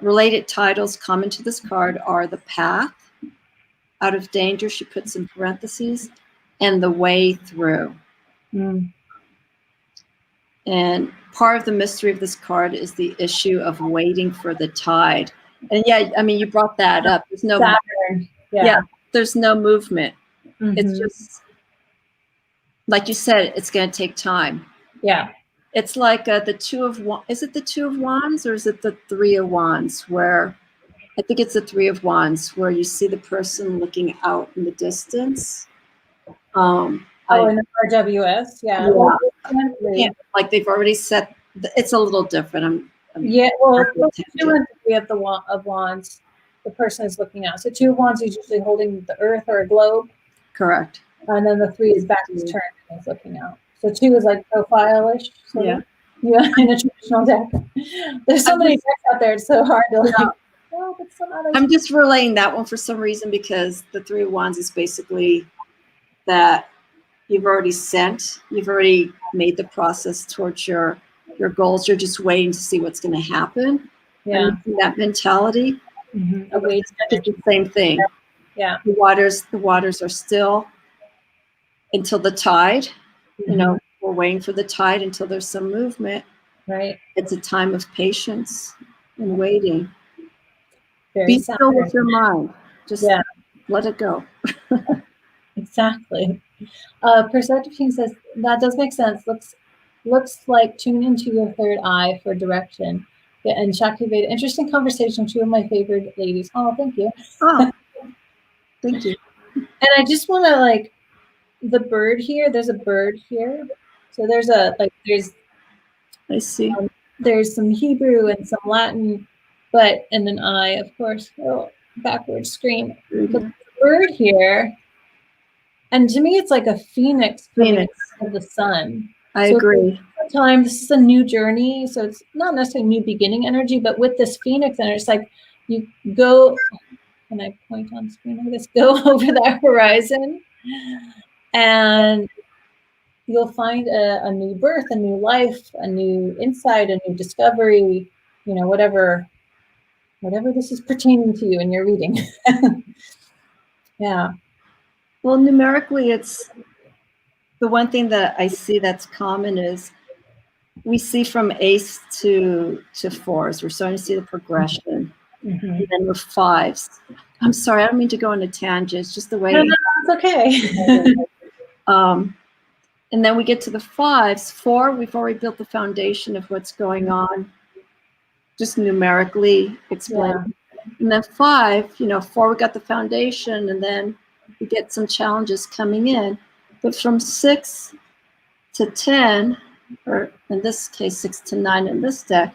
related titles common to this card are the path, out of danger, she puts in parentheses, and the way through. And part of the mystery of this card is the issue of waiting for the tide. And yeah, I mean, you brought that up. There's no Saturn. Yeah, there's no movement. Mm-hmm. It's just, like you said, it's going to take time. Yeah. It's like the Two of Wands. Is it the Two of Wands or is it the Three of Wands? Where I think it's the Three of Wands, where you see the person looking out in the distance. In the RWS, yeah. Well, yeah, like they've already set. It's a little different. Yeah, well, two and three of Wands, the person is looking out. So Two of Wands is usually holding the Earth or a globe. Correct. And then the three is back to turn and is looking out. So two is like profile-ish. Yeah. Yeah, in a traditional deck. There's so many decks out there, it's so hard to but some others. I'm just relaying that one for some reason because the Three of Wands is basically that you've already made the process towards your goals. You're just waiting to see what's going to happen. Yeah. And that mentality. Mm-hmm. It's the same thing. Yeah. The waters are still until the tide. Mm-hmm. You know, we're waiting for the tide until there's some movement. Right. It's a time of patience and waiting. Very Be still with your mind. Just let it go. Exactly. Perceptive King says that does make sense. Looks like tune into your third eye for direction. Yeah, and Shakti Veda, interesting conversation. Two of my favorite ladies. Oh, thank you. Oh, thank you. And I just want to the bird here. There's a bird here. So there's I see. There's some Hebrew and some Latin, and an eye, of course. Oh, backwards screen. But the bird here. And to me, it's like a phoenix of the sun. I agree. This is a new journey. So it's not necessarily new beginning energy, but with this phoenix energy, it's like you go, can I point on screen like this? Go over that horizon and you'll find a new birth, a new life, a new insight, a new discovery, whatever this is pertaining to you in your reading. Yeah. Well, numerically, it's the one thing that I see that's common is we see from ace to fours. We're starting to see the progression. Mm-hmm. And then with fives. I'm sorry, I don't mean to go on a tangent. It's just the way. No, it's okay. And then we get to the fives. Four, we've already built the foundation of what's going on, just numerically explained. Yeah. And then five, four, we got the foundation, and then we get some challenges coming in. But from 6 to 10, or in this case, 6 to 9 in this deck,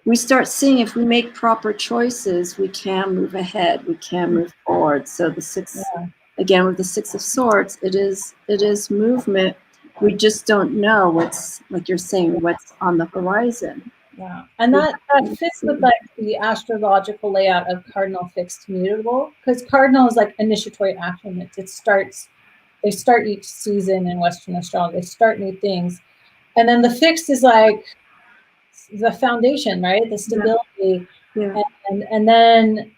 we start seeing if we make proper choices, we can move ahead, we can move forward. So the six, again, with the Six of Swords, it is movement. We just don't know what's, like you're saying, what's on the horizon. Yeah, and that fits with the astrological layout of cardinal, fixed, mutable, because cardinal is like initiatory action. They start each season in Western astrology. They start new things, and then the fixed is like the foundation, right? The stability, and then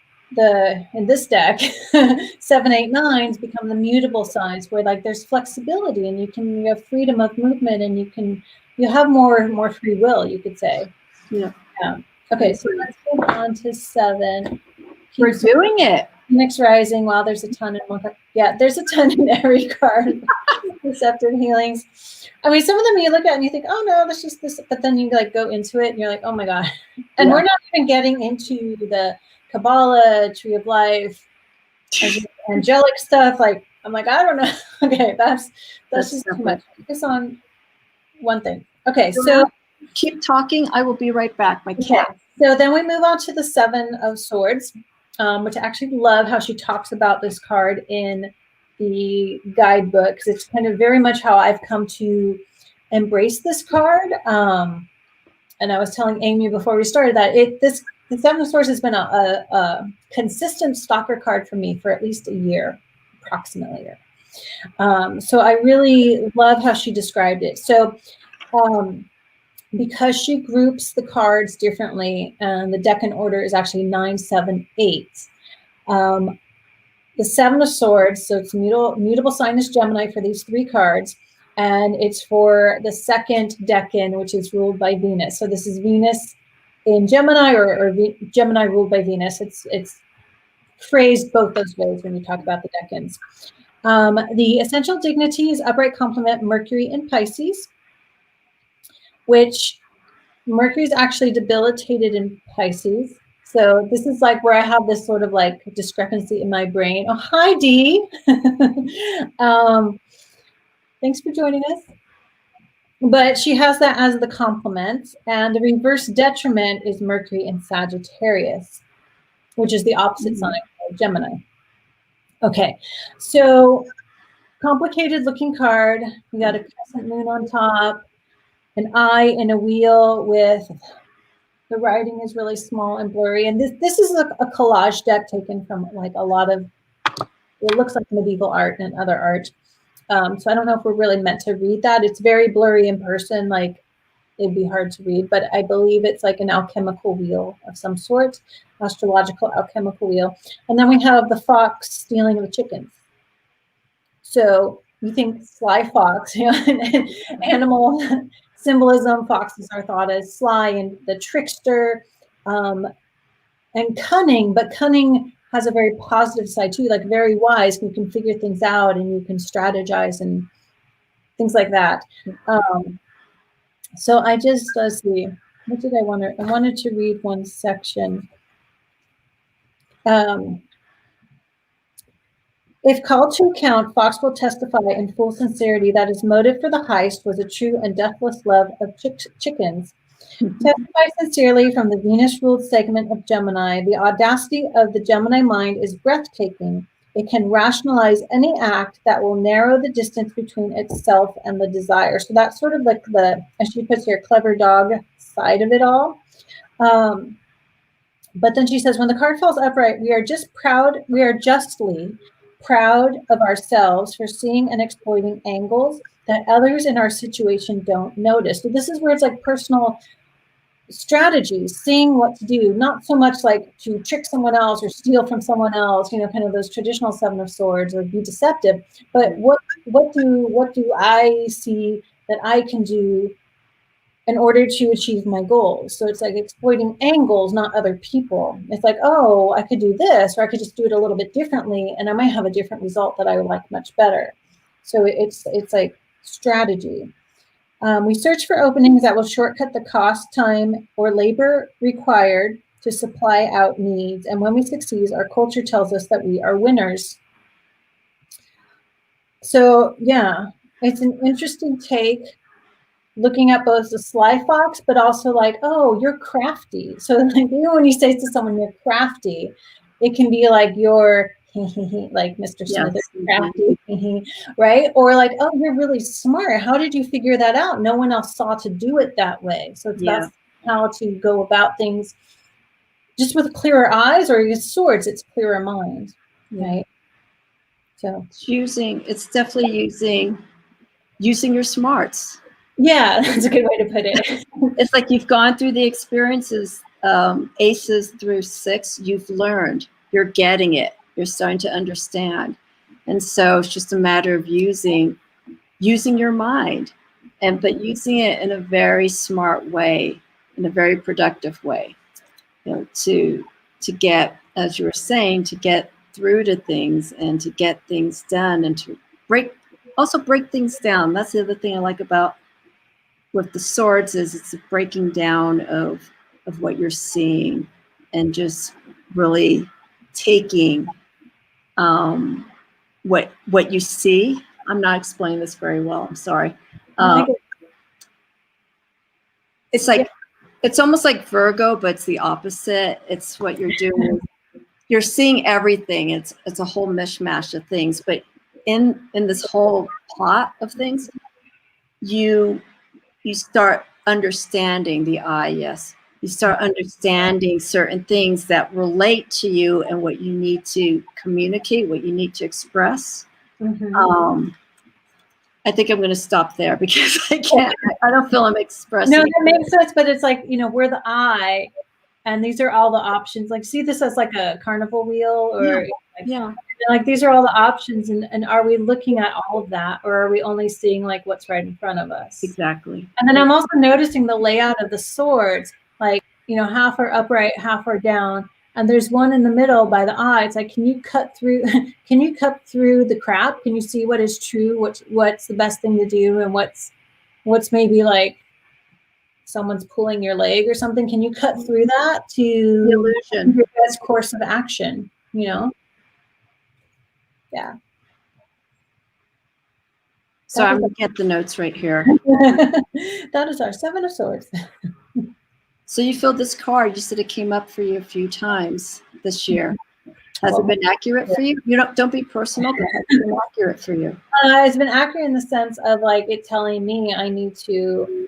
in this deck, 7, 8, 9s become the mutable signs, where like there's flexibility and you have freedom of movement, and you have more free will, you could say. Yeah. Okay, so let's move on to 7. We're doing it. Phoenix rising. Wow, there's a ton in one card. Yeah, there's a ton in every card. Receptive healings. I mean, some of them you look at and you think, oh no, that's just this, but then you go into it and you're like, oh my God. And we're not even getting into the Kabbalah, Tree of Life. angelic stuff. Like, I'm like, I don't know. Okay, that's just too much. Focus on one thing. Okay, so keep talking. I will be right back. My cat. Okay. So then we move on to the Seven of Swords, which I actually love how she talks about this card in the guidebook, because it's kind of very much how I've come to embrace this card. And I was telling Amy before we started that the Seven of Swords has been a consistent stalker card for me for at least a year, approximately a year. So I really love how she described it. So because she groups the cards differently, and the deck in order is actually 9, 7, 8. The Seven of Swords, so it's mutable sign is Gemini for these 3 cards, and it's for the second decan, which is ruled by Venus. So this is Venus in Gemini, or Gemini ruled by Venus. It's phrased both those ways when you talk about the decans. The essential dignities upright complement Mercury in Pisces, which Mercury is actually debilitated in Pisces. So this is like where I have this sort of like discrepancy in my brain. Oh, hi, Dee. Thanks for joining us. But she has that as the complement. And the reverse detriment is Mercury in Sagittarius, which is the opposite sign of Gemini. Okay, so complicated looking card. We got a crescent moon on top, an eye in a wheel with the writing is really small and blurry. And this is a collage deck taken from like a lot of, it looks like medieval art and other art. So I don't know if we're really meant to read that. It's very blurry in person, like it'd be hard to read, but I believe it's like an alchemical wheel of some sort, astrological alchemical wheel. And then we have the fox stealing the chickens. So you think sly fox, you know, and animal symbolism, foxes are thought as sly and the trickster, and cunning, but cunning has a very positive side too, like very wise. You can figure things out and you can strategize and things like that. So I just, let's see, what did I want to, I wanted to read one section. If called to account, Fox will testify in full sincerity that his motive for the heist was a true and deathless love of chickens. Testify sincerely from the Venus-ruled segment of Gemini. The audacity of the Gemini mind is breathtaking. It can rationalize any act that will narrow the distance between itself and the desire. So that's sort of like the, as she puts here, clever dog side of it all. But then she says, when the card falls upright, we are justly proud of ourselves for seeing and exploiting angles that others in our situation don't notice. So this is where it's like personal strategies, seeing what to do, not so much like to trick someone else or steal from someone else, you know, kind of those traditional Seven of Swords or be deceptive, but what do I see that I can do in order to achieve my goals? So it's like exploiting angles, not other people. It's like, oh, I could do this, or I could just do it a little bit differently, and I might have a different result that I would like much better. So it's like strategy. We search for openings that will shortcut the cost, time, or labor required to supply out needs. And when we succeed, our culture tells us that we are winners. So yeah, it's an interesting take, looking at both the sly fox, but also like, oh, you're crafty. So like, even when you say to someone you're crafty, it can be like you're like Mr. Smith is crafty, right? Or like, oh, you're really smart. How did you figure that out? No one else saw to do it that way. So that's how to go about things, just with clearer eyes, or with swords, it's clearer mind, right? So it's definitely using your smarts. Yeah, that's a good way to put it. It's like you've gone through the experiences, aces through 6, you've learned, you're getting it, you're starting to understand. And so it's just a matter of using your mind, but using it in a very smart way, in a very productive way, you know, to get, as you were saying, to get through to things and to get things done, and to break things down. That's the other thing I like about with the swords, is it's a breaking down of what you're seeing, and just really taking what you see. I'm not explaining this very well. I'm sorry. It's like, it's almost like Virgo, but it's the opposite. It's what you're doing. You're seeing everything. It's a whole mishmash of things. But in this whole plot of things, you start understanding the I. Yes, you start understanding certain things that relate to you and what you need to communicate, what you need to express. I think I'm going to stop there because I can't. I don't feel I'm expressing. No, that makes sense. But it's like, we're the I, and these are all the options. Like, see this as like a carnival wheel, or like these are all the options. And are we looking at all of that, or are we only seeing like what's right in front of us? Exactly. And then I'm also noticing the layout of the swords. Like, half are upright, half are down. And there's one in the middle by the eye. It's like, can you cut through the crap? Can you see what is true? What's the best thing to do? And what's maybe like someone's pulling your leg or something? Can you cut through that to the illusion, your best course of action? Yeah. So I'm going to get the notes right here. That is our 7 of Swords. So you filled this card. You said it came up for you a few times this year. Has it been accurate for you? You don't be personal, but has it been accurate for you? It's been accurate in the sense of like it telling me I need to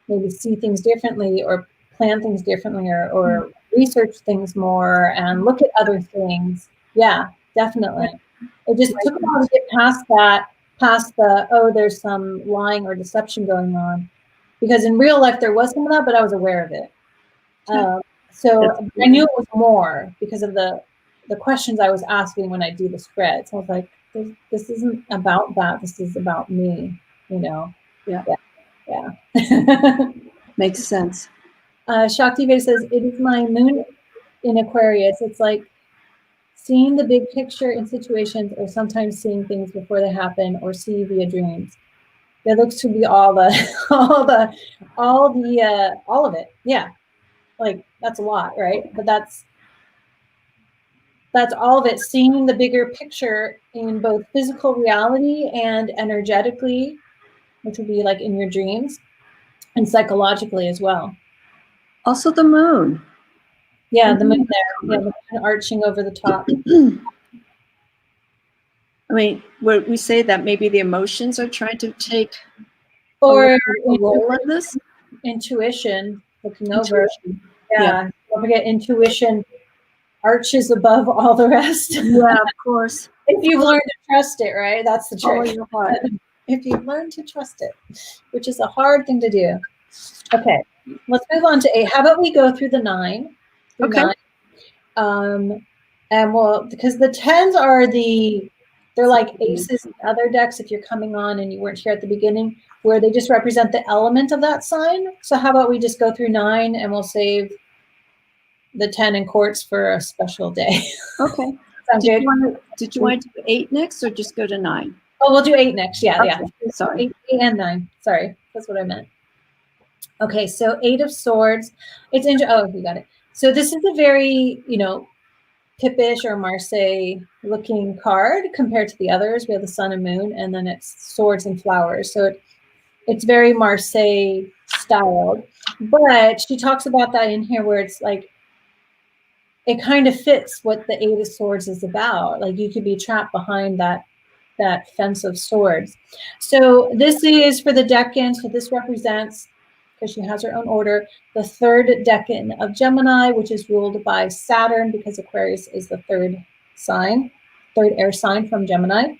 maybe see things differently, or plan things differently, or research things more and look at other things. Yeah, definitely. It just took a while to get past the, there's some lying or deception going on. Because in real life there was some of that, but I was aware of it. So I knew it was more because of the questions I was asking when I do the spread. So I was like, this isn't about that. This is about me, Yeah. Makes sense. Shakti Veda says, it is my moon in Aquarius. It's like seeing the big picture in situations, or sometimes seeing things before they happen, or see via dreams. It looks to be all of it. Yeah. Like that's a lot, right? But that's all of it. Seeing the bigger picture in both physical reality and energetically, which would be like in your dreams, and psychologically as well. Also the moon. Yeah, the moon there. Yeah, the moon arching over the top. I mean, we say that maybe the emotions are trying to take or a role in this. Intuition looking over. Yeah. Don't forget, intuition arches above all the rest. Yeah, of course. If you've learned to trust it, right? That's the trick. Your heart. If you've learned to trust it, which is a hard thing to do. Okay, let's move on to 8. How about we go through the 9? Okay. 9. And because the 10s are they're like aces in other decks, if you're coming on and you weren't here at the beginning, where they just represent the element of that sign. So how about we just go through 9 and we'll save the 10 in quartz for a special day. Okay. Sounds good. Did you want to do 8 next, or just go to 9? Oh, we'll do 8 next. Yeah, okay. Yeah. Sorry. 8 and 9. Sorry, that's what I meant. Okay, so 8 of Swords. It's you got it. So this is a very, Pippish or Marseille looking card compared to the others. We have the Sun and Moon, and then it's swords and flowers. So it's very Marseille styled. But she talks about that in here where it's like, it kind of fits what the 8 of Swords is about. Like you could be trapped behind that fence of swords. So this is for the decan. So this represents, because she has her own order, the 3rd decan of Gemini, which is ruled by Saturn, because Aquarius is the 3rd air sign from Gemini.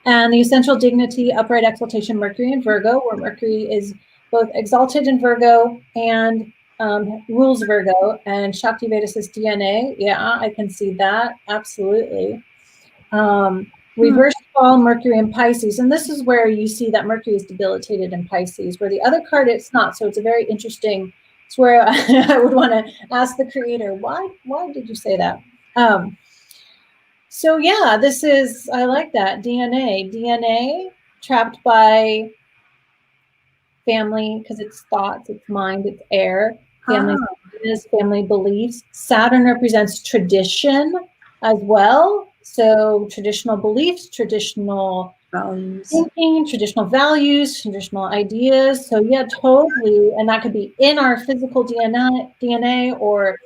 And the essential dignity, upright exaltation, Mercury in Virgo, where Mercury is both exalted in Virgo and rules Virgo. And Shakti Veda says DNA. Yeah, I can see that. Absolutely. Reverse fall Mercury in Pisces. And this is where you see that Mercury is debilitated in Pisces, where the other card it's not. So it's a very interesting, it's where I would want to ask the creator, why did you say that? So yeah, this is, I like that. DNA trapped by family, because it's thoughts, it's mind, it's air, family beliefs. Saturn represents tradition as well. So traditional beliefs, traditional Values. thinking, traditional values, traditional ideas. So yeah, totally. And that could be in our physical DNA, or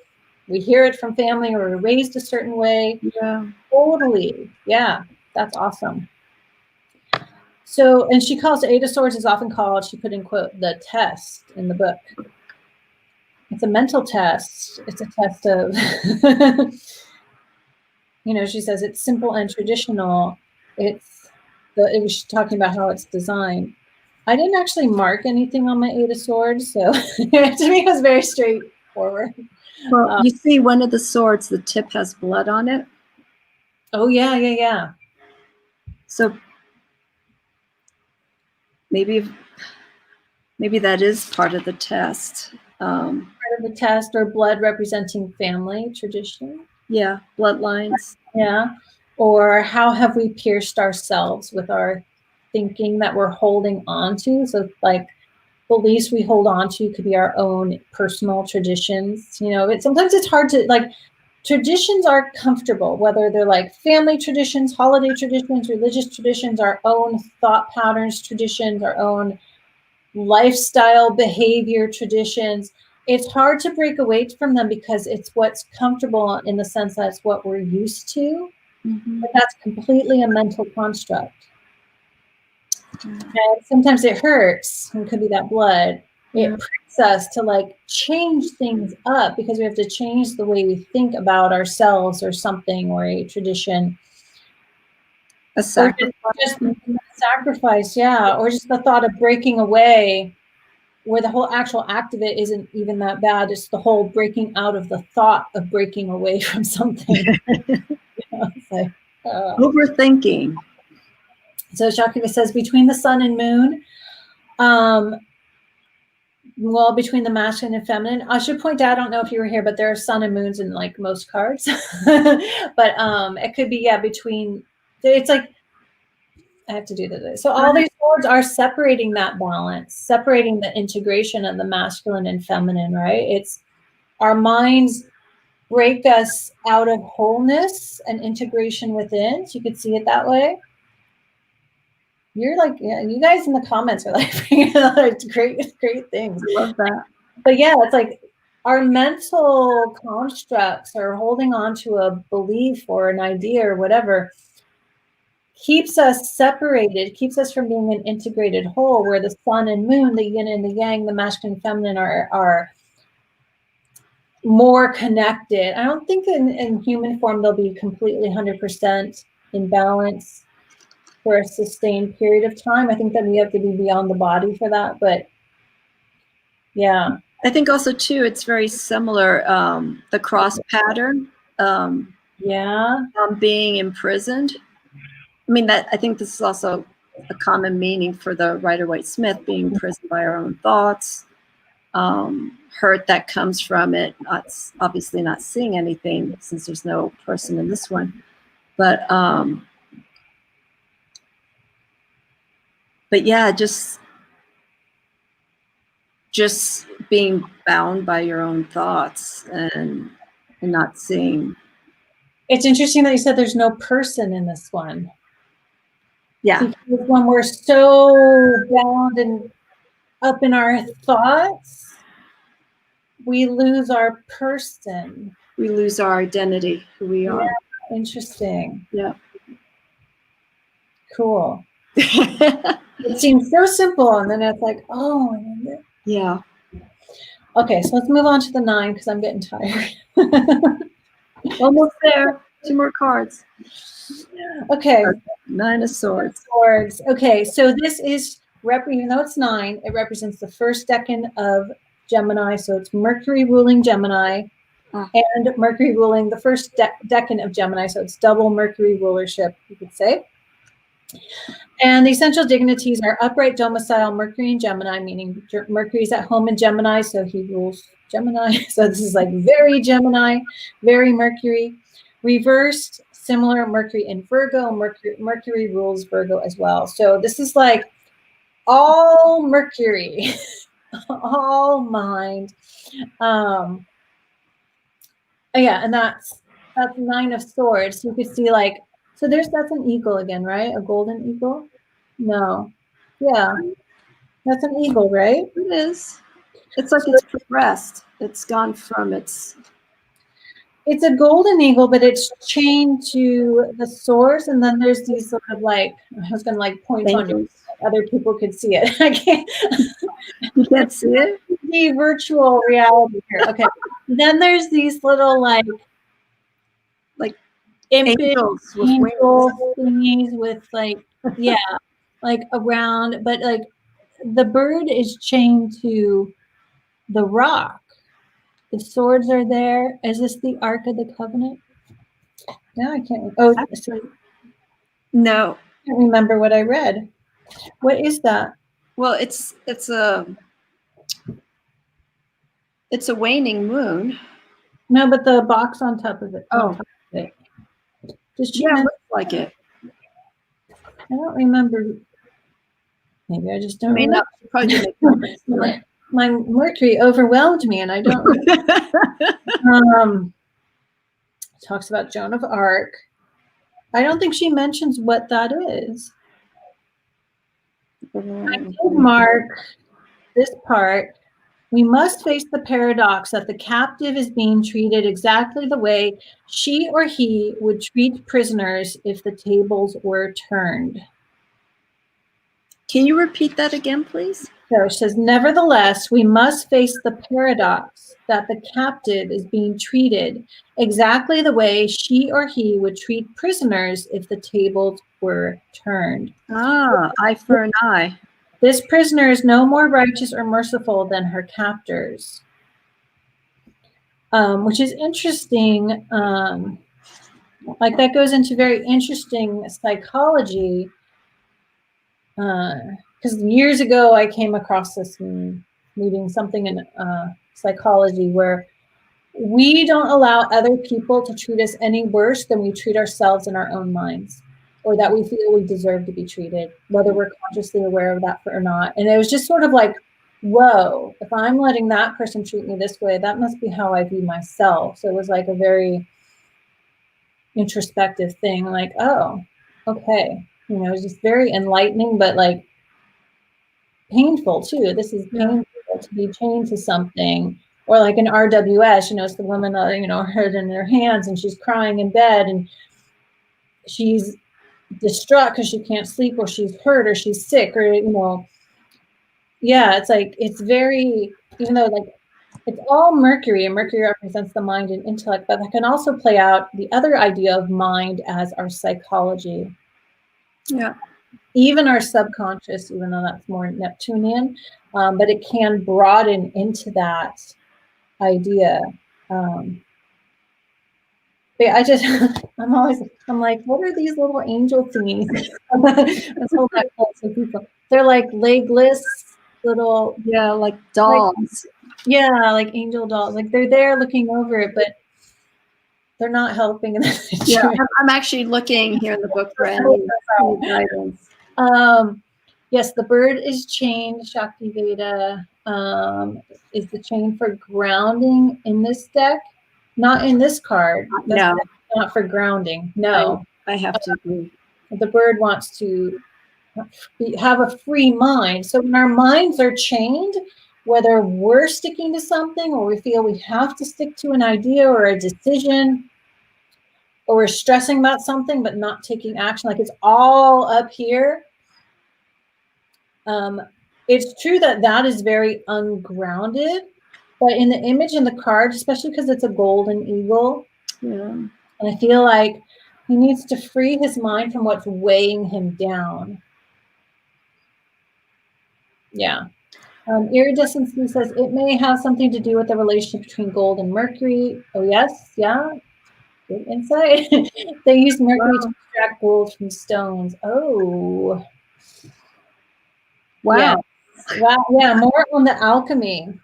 we hear it from family, or we're raised a certain way. Yeah. Totally. Yeah, that's awesome. So, and she calls Eight of Swords is often called, she put in quote, the test in the book. It's a mental test. It's a test of, she says it's simple and traditional. It was talking about how it's designed. I didn't actually mark anything on my Eight of Swords, so to me it was very straightforward. Well, you see one of the swords, the tip has blood on it. Oh, yeah. So maybe that is part of the test. Part of the test, or blood representing family tradition. Yeah, bloodlines. Yeah. Or how have we pierced ourselves with our thinking that we're holding on to? So like beliefs we hold on to could be our own personal traditions. Sometimes it's hard to, like, traditions are comfortable, whether they're like family traditions, holiday traditions, religious traditions, our own thought patterns, traditions, our own lifestyle behavior traditions. It's hard to break away from them because it's what's comfortable, in the sense that it's what we're used to. Mm-hmm. But that's completely a mental construct. And sometimes it hurts. It could be that blood. It pricks us to like change things up, because we have to change the way we think about ourselves or something, or a tradition. A sacrifice. Just sacrifice, yeah. Or just the thought of breaking away, where the whole actual act of it isn't even that bad. It's the whole breaking out of the thought of breaking away from something. It's like, Overthinking. So Shakti says, between the sun and moon, well, between the masculine and feminine. I should point out, I don't know if you were here, but there are sun and moons in like most cards. But it could be, yeah, between, it's like, I have to do this. So all these swords are separating that balance, separating the integration of the masculine and feminine, right? It's our minds break us out of wholeness and integration within. So you could see it that way. You're like, yeah, you guys in the comments are like bringing out great things. I love that. But yeah, it's like our mental constructs, or holding on to a belief or an idea or whatever, keeps us separated, keeps us from being an integrated whole, where the sun and moon, the yin and the yang, the masculine and feminine are more connected. I don't think in human form they'll be completely 100% in balance for a sustained period of time. I think that we have to be beyond the body for that. But yeah. I think also too, it's very similar, the cross pattern. Being imprisoned. I mean, I think this is also a common meaning for the Rider-Waite-Smith, being imprisoned by our own thoughts, hurt that comes from it, obviously not seeing anything, since there's no person in this one, but yeah, just being bound by your own thoughts and not seeing. It's interesting that you said there's no person in this one. Yeah. Because when we're so bound and up in our thoughts, we lose our person. We lose our identity, who we are. Interesting. Yeah. Cool. It seems so simple, and then it's like, oh. Yeah. Okay, so let's move on to the 9, because I'm getting tired. Almost there. 2 more cards. Okay. 9 of Swords. Okay, so this is, even though it's 9, it represents the first decan of Gemini. So it's Mercury ruling Gemini, and Mercury ruling the first decan of Gemini. So it's double Mercury rulership, you could say. And the essential dignities are upright domicile Mercury in Gemini, meaning Mercury's at home in Gemini, so he rules Gemini. So this is like very Gemini, very Mercury. Reversed, similar Mercury in Virgo. Mercury rules Virgo as well. So this is like all Mercury, all mind. Yeah, and that's That's 9 of Swords. You could see like, so that's an eagle again, right? A golden eagle? No. Yeah. That's an eagle, right? It is. It's like it's progressed. It's gone from its. It's a golden eagle, but it's chained to the swords, and then there's these sort of like, I was gonna like point on you, other people could see it. I can't. You can't see it? The virtual reality here. Okay. Then there's these little like angels with angel wings. thingies with like, yeah, like around, but like the bird is chained to the rock. The swords are there. Is this the Ark of the Covenant? No, I can't. Oh, Actually, no. I can't remember what I read. What is that? Well, it's a waning moon. No, but the box on top of it. Oh, Does she yeah, looks like it. I don't remember. Maybe I just don't remember. My Mercury overwhelmed me, and I don't. Talks about Joan of Arc. I don't think she mentions what that is. I did mark this part. We must face the paradox that the captive is being treated exactly the way she or he would treat prisoners if the tables were turned. Can you repeat that again, please? So it says, nevertheless, we must face the paradox that the captive is being treated exactly the way she or he would treat prisoners if the tables were turned. Ah, eye for an eye. This prisoner is no more righteous or merciful than her captors, which is interesting. Like that goes into very interesting psychology. Because years ago I came across this in reading something in psychology where we don't allow other people to treat us any worse than we treat ourselves in our own minds, or that we feel we deserve to be treated, whether we're consciously aware of that or not. And it was just sort of like, whoa, if I'm letting that person treat me this way, that must be how I view myself. So it was like a very introspective thing, like, oh, okay. You know, it's just very enlightening, but like painful too. This is painful to be chained to something. Or like an RWS, you know, it's the woman, you know, her head in her hands and she's crying in bed and she's distraught because she can't sleep or she's hurt or she's sick or, you know, yeah, it's like, it's very, even though like it's all Mercury and Mercury represents the mind and intellect, but that can also play out the other idea of mind as our psychology. Yeah. Even our subconscious, even though that's more Neptunian, but it can broaden into that idea. But I just, I'm like, what are these little angel thingies? Let's hold that close so people. They're like legless little. Yeah, like dolls. Like angel dolls. Like they're there looking over it, but they're not helping. Yeah, I'm actually looking here in the book for any guidance. Yes, the bird is chained. Shakti Veda is the chain for grounding in this deck, not in this card. No, not for grounding. No, I have to agree. The bird wants to have a free mind. So when our minds are chained, whether we're sticking to something or we feel we have to stick to an idea or a decision, or we're stressing about something but not taking action, like it's all up here. It's true that that is very ungrounded, but in the image in the card, especially because it's a golden eagle, and I feel like he needs to free his mind from what's weighing him down. Yeah. Iridescency says it may have something to do with the relationship between gold and Mercury. Oh, yes. Yeah. Good insight. They use Mercury to extract gold from stones. Oh. Wow. Yeah. Wow. Yeah. More on the alchemy.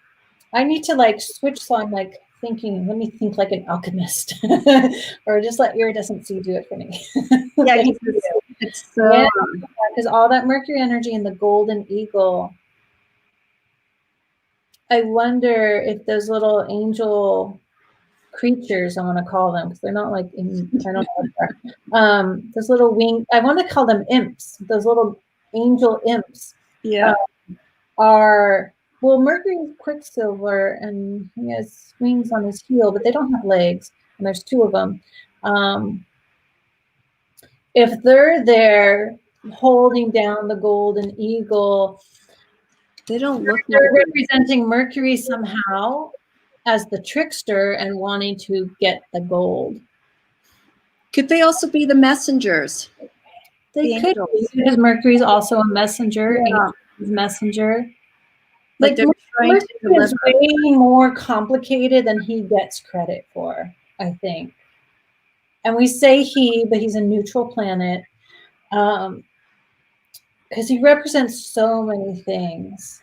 I need to like switch. So I'm like thinking, let me think like an alchemist or just let iridescency do it for me. Yeah. It's so. Because all that Mercury energy in the golden eagle. I wonder if those little angel creatures, I want to call them, because they're not like, I don't know what they are. Those little wing, I want to call them imps, those little angel imps. Yeah. Are, well, Mercury is Quicksilver, and he has wings on his heel, but they don't have legs, and there's two of them. If they're there holding down the golden eagle, They don't look they're like representing Mercury somehow as the trickster and wanting to get the gold. Could they also be the messengers? They The could angels. be, because Mercury is also a messenger. Yeah. Angel is messenger. Like they're trying to Mercury is deliver. way more complicated than he gets credit for, I think. And we say he, but he's a neutral planet, because he represents so many things.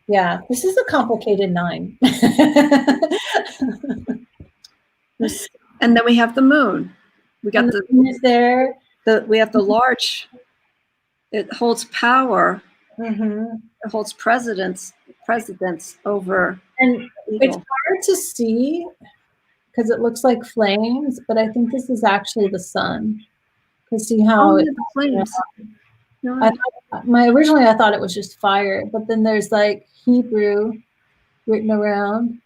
Yeah, this is a complicated 9. And then we have the moon. We got the moon is there. We have the large. It holds power. Mm-hmm. It holds precedence over. And evil. it's hard to see because it looks like flames, but I think this is actually the sun. Because see how the flames. Originally I thought it was just fire, but then there's like Hebrew written around.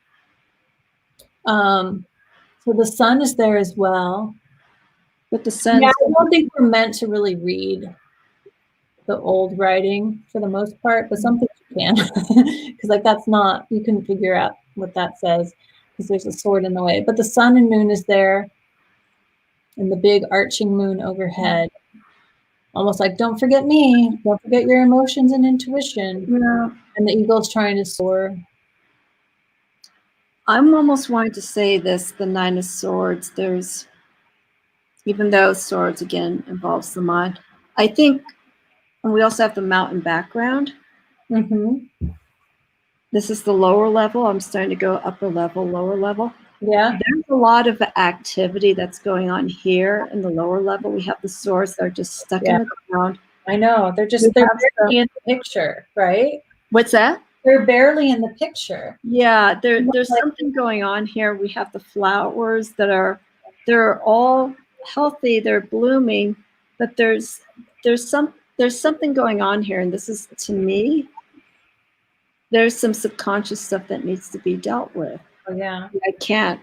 So the sun is there as well. But the sun. Yeah, I don't think we're meant to really read the old writing for the most part, but some things you can, because like that's not, you can figure out what that says because there's a sword in the way. But the sun and moon is there, and the big arching moon overhead. Almost like, don't forget me, don't forget your emotions and intuition. Yeah. And the eagle's trying to soar. I'm almost wanting to say this, the 9 of Swords, there's, even though swords again involves the mind, I think, and we also have the mountain background. Mm-hmm. This is the lower level. I'm starting to go upper level, lower level. Yeah. There's a lot of activity that's going on here in the lower level. We have the swords that are just stuck in the ground. I know. They're barely in the picture, right? What's that? They're barely in the picture. Yeah, there's something going on here. We have the flowers they're all healthy, they're blooming, but there's something going on here, and this is, to me, there's some subconscious stuff that needs to be dealt with. Oh yeah. I can't.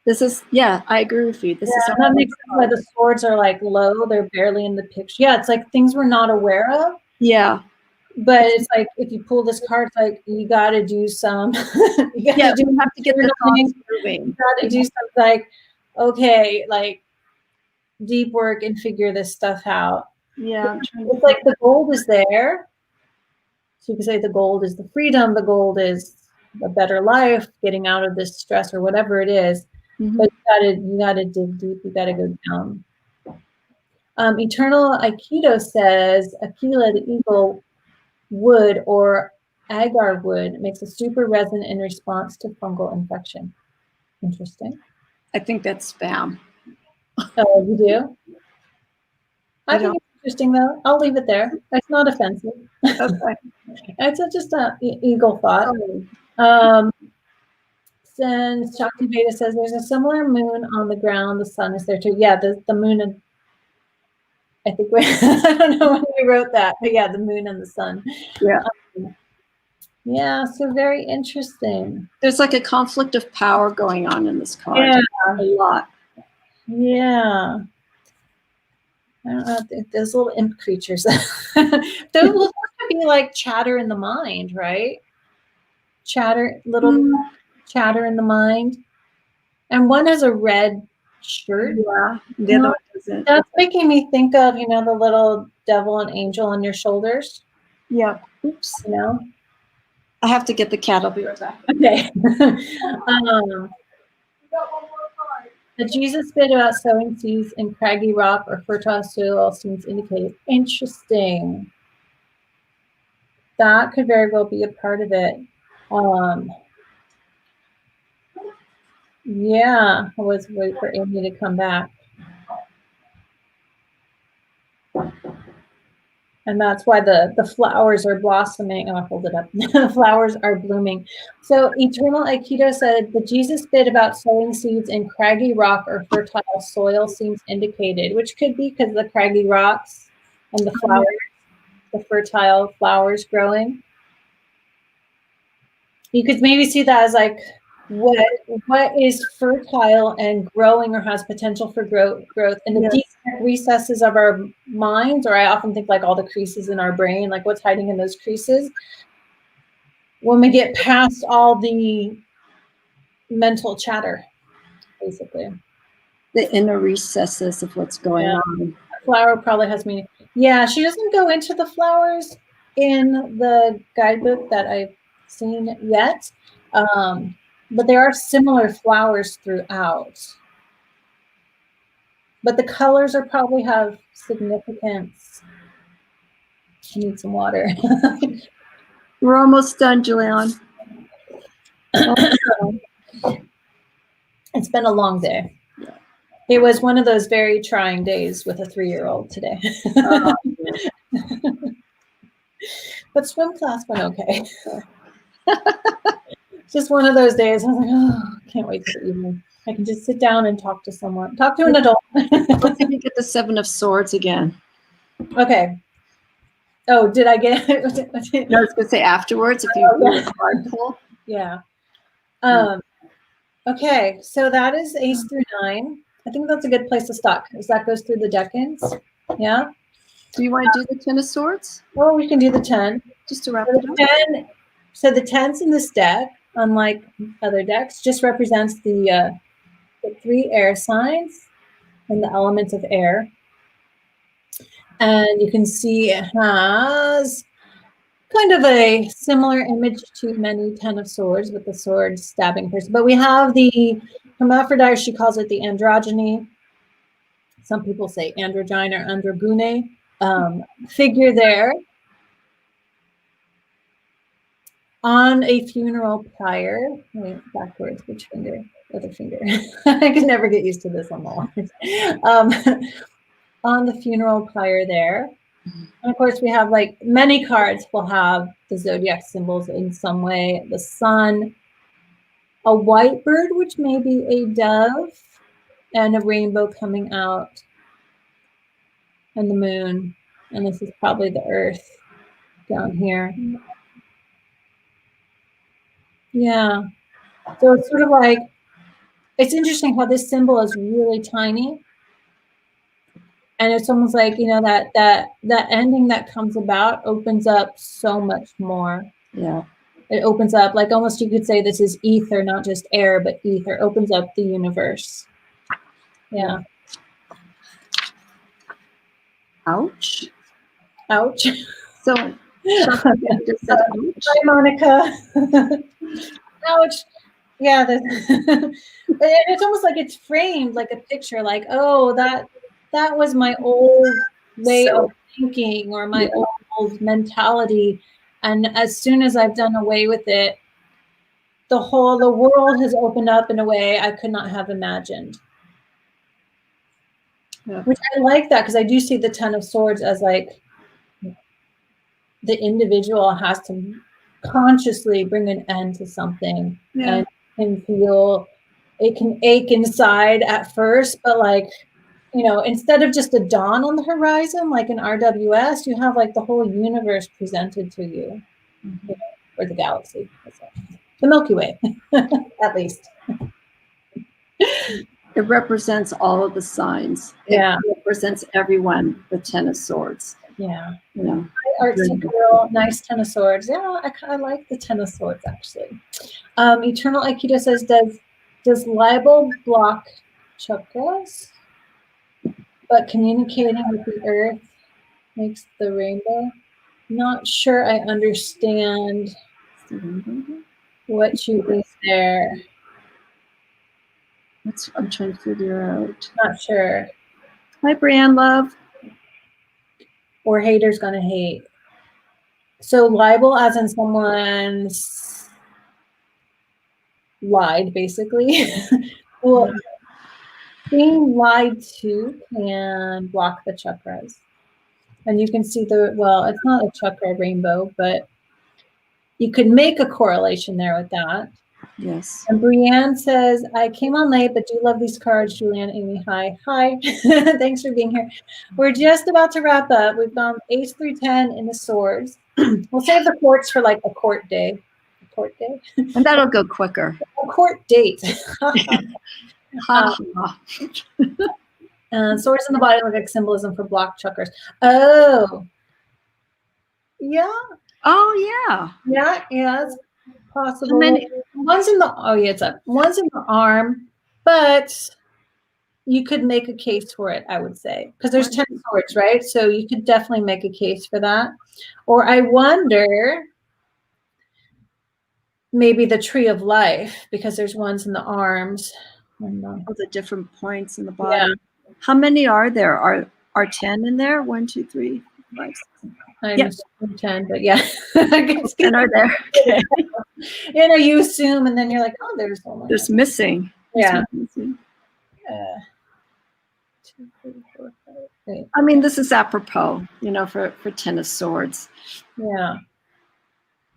This is, yeah, I agree with you. This is that makes sense why the swords are like low, they're barely in the picture. Yeah, it's like things we're not aware of. Yeah. But it's like, if you pull this card, it's like, you got to do some, you have to get the things moving. You got to do something like, okay, like deep work and figure this stuff out. Yeah. It's like the gold is there. So you can say the gold is the freedom, the gold is a better life, getting out of this stress or whatever it is. Mm-hmm. But you gotta dig deep, you gotta go down. Eternal Aikido says Aquila the eagle wood or agar wood makes a super resin in response to fungal infection. Interesting. I think that's spam. Oh, you do? I think it's interesting though. I'll leave it there. It's not offensive. Okay. It's just an eagle thought. Since Shakti Veda says there's a similar moon on the ground, the sun is there too. Yeah, the moon and I think I don't know when we wrote that, but yeah, the moon and the sun. Yeah. Yeah, so very interesting. There's like a conflict of power going on in this card. Yeah, a lot. Yeah. I don't know, those little imp creatures. Those will be like chatter in the mind, right? Chatter in the mind. And one has a red shirt. Yeah. The other one doesn't. That's making me think of, the little devil and angel on your shoulders. Yeah. Oops. I have to get the cat. I'll be right back. Okay. The Jesus bit about sowing seeds in craggy rock or fertile soil seems indicated. Interesting. That could very well be a part of it. Yeah, I was waiting for Amy to come back. And that's why the flowers are blossoming. Oh, I hold it up. The flowers are blooming. So Eternal Aikido said, the Jesus bit about sowing seeds in craggy rock or fertile soil seems indicated, which could be because the craggy rocks and the flowers, the fertile flowers growing. You could maybe see that as like what is fertile and growing or has potential for growth in the deep recesses of our minds, or I often think like all the creases in our brain, like what's hiding in those creases. When we get past all the mental chatter, basically. The inner recesses of what's going on. The flower probably has meaning. Yeah, she doesn't go into the flowers in the guidebook that I've seen yet. But there are similar flowers throughout. But the colors are probably have significance. I need some water. We're almost done, Julian. It's been a long day. It was one of those very trying days with a 3-year-old today. But swim class went okay. Just one of those days. I was like, oh, can't wait for the evening. I can just sit down and talk to someone. Talk to an adult. Let's see if you get the 7 of Swords again. Okay. Oh, did I get it? No, I was going to say afterwards if you do a card pull. Yeah. Okay, so that is Ace through 9. I think that's a good place to stop because that goes through the decans. Yeah. Do you want to do the 10 of Swords? Or we can do the 10. Just to wrap it up. So the 10s in this deck, unlike other decks, just represents the 3 air signs and the elements of air. And you can see it has kind of a similar image to many 10 of Swords with the sword stabbing person. But we have the hermaphrodite, she calls it the androgyny. Some people say androgyne or androgune figure there. On a funeral pyre, wait, backwards, which finger? Other finger. I can never get used to this on the line. On the funeral pyre there. And of course, we have like many cards will have the zodiac symbols in some way. The sun, a white bird, which may be a dove, and a rainbow coming out, and the moon. And this is probably the earth down here. Yeah. So it's sort of like, it's interesting how this symbol is really tiny. And it's almost like, you know, that ending that comes about opens up so much more. Yeah. It opens up, like almost you could say this is ether, not just air, but ether. Opens up the universe. Yeah. Ouch. Ouch. So, just said ouch. Hi, Monica. Ouch. Yeah. It's almost like it's framed like a picture, like, oh, that was my old way of thinking or my old mentality. And as soon as I've done away with it, the world has opened up in a way I could not have imagined. Yeah. Which I like that because I do see the 10 of Swords as like the individual has to consciously bring an end to something and can feel, it can ache inside at first, but like, you know, instead of just a dawn on the horizon, like in RWS, you have like the whole universe presented to you, or the galaxy, the Milky Way, at least. It represents all of the signs. Yeah. It represents everyone, the 10 of Swords. Yeah. You know. Artsy girl, nice 10 of Swords. Yeah, I like the 10 of Swords, actually. Eternal Aikido says, does libel block chakras? But communicating with the earth makes the rainbow. Not sure I understand what you mean there. I'm trying to figure out. Not sure. Hi, Brianne, love. Or haters gonna hate. So libel as in someone's lied, basically. Well, being lied to can block the chakras. And you can see well, it's not a chakra rainbow, but you could make a correlation there with that. Yes. And Brienne says, I came on late, but do love these cards. Julianne, Amy, hi. Hi. Thanks for being here. We're just about to wrap up. We've gone ace through 10 in the swords. We'll save the courts for like a court day. A court day? And that'll go quicker. A court date. Ha, ha. Swords in the body look like symbolism for block chakras. Oh. Yeah. Oh, yeah. Yeah, it's possible. Many. One's in the it's up. One's in the arm, but you could make a case for it, I would say, because there's 10 swords, right? So you could definitely make a case for that. Or I wonder, maybe the tree of life, because there's ones in the arms. All the different points in the body. Yeah. How many are there? Are 10 in there? 1, 2, 3, 5, 6. I'm 10, but yeah. 10 are there. Okay. You know, you assume, and then you're like, oh, there's one. There's missing. Yeah. Missing. 2, 3, 4, 5, 8. I mean, this is apropos, you know, for 10 of swords. Yeah.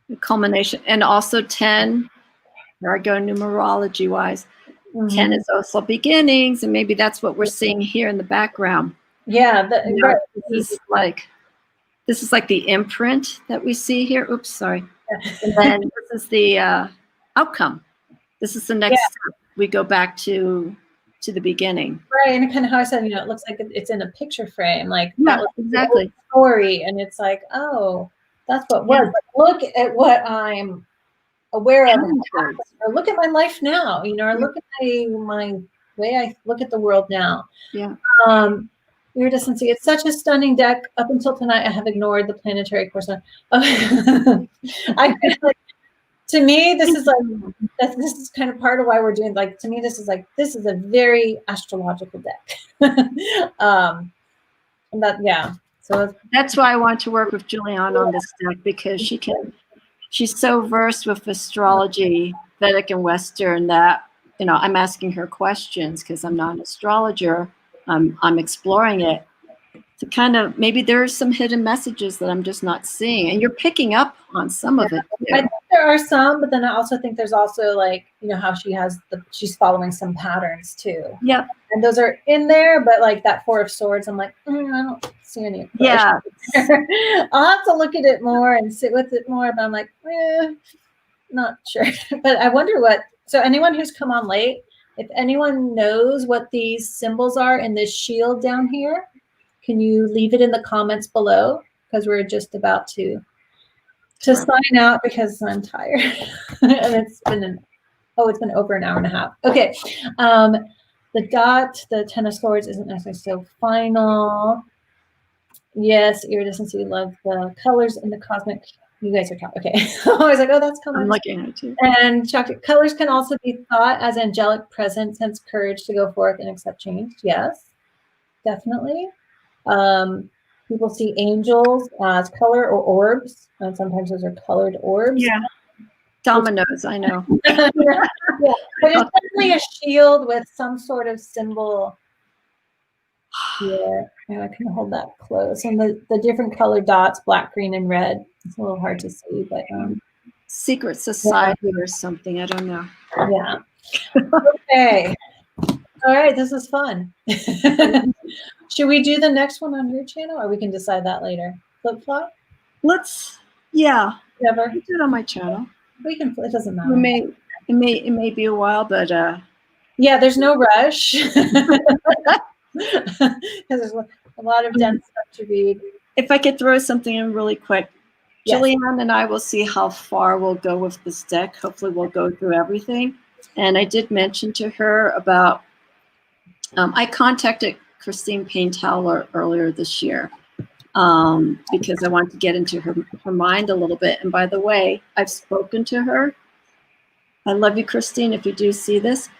The culmination. And also 10, there I go numerology wise. 10 is also beginnings, and maybe that's what we're seeing here in the background. Yeah. This is like the imprint that we see here. Oops, sorry. And then this is the outcome. This is the next step. We go back to the beginning. Right, and kind of how I said, you know, it looks like it's in a picture frame. Like that was exactly the story, and it's like, oh, that's what was. But look at what I'm aware of, or look at my life now. You know, or look at my way I look at the world now. Yeah. Iridescency. It's such a stunning deck. Up until tonight, I have ignored the planetary course. I feel like, to me, this is like this is kind of part of why we're doing. Like, to me, this is a very astrological deck. So that's why I want to work with Julianne on this deck, because she's so versed with astrology, Vedic and Western, that, you know, I'm asking her questions because I'm not an astrologer. I'm exploring it to kind of, maybe there are some hidden messages that I'm just not seeing, and you're picking up on some of it too. I think there are some, but then I also think there's also, like, you know, how she's following some patterns too. Yeah, and those are in there, but like that 4 of Swords, I'm like, I don't see any. Yeah, I'll have to look at it more and sit with it more, but I'm like, not sure. But I wonder so anyone who's come on late, if anyone knows what these symbols are in this shield down here, can you leave it in the comments below? Because we're just about to sign out because I'm tired. And it's been over an hour and a half. Okay. The dot, the 10 of Swords isn't necessarily so final. Yes, iridescency, love the colors in the cosmic. You guys are talking. Okay. I was like, oh, that's coming. I'm looking at it too. And chocolate colors can also be thought as angelic presence, hence courage to go forth and accept change. Yes, definitely. People see angels as color or orbs, and sometimes those are colored orbs. Yeah. Dominoes, I know. Yeah. But it's definitely a shield with some sort of symbol. Yeah, I can hold that close. And the different colored dots, black, green, and red. It's a little hard to see, but secret society or something. I don't know. Yeah. Okay. All right. This is fun. Should we do the next one on your channel, or we can decide that later? Flip flop. Yeah. Never. Do it on my channel. We can. It doesn't matter. It may be a while, but yeah. There's no rush. Because there's a lot of dense stuff to read. If I could throw something in really quick, yes. Julianne and I will see how far we'll go with this deck. Hopefully we'll go through everything. And I did mention to her about, I contacted Christine Payne-Towler earlier this year because I wanted to get into her mind a little bit. And by the way, I've spoken to her. I love you, Christine, if you do see this.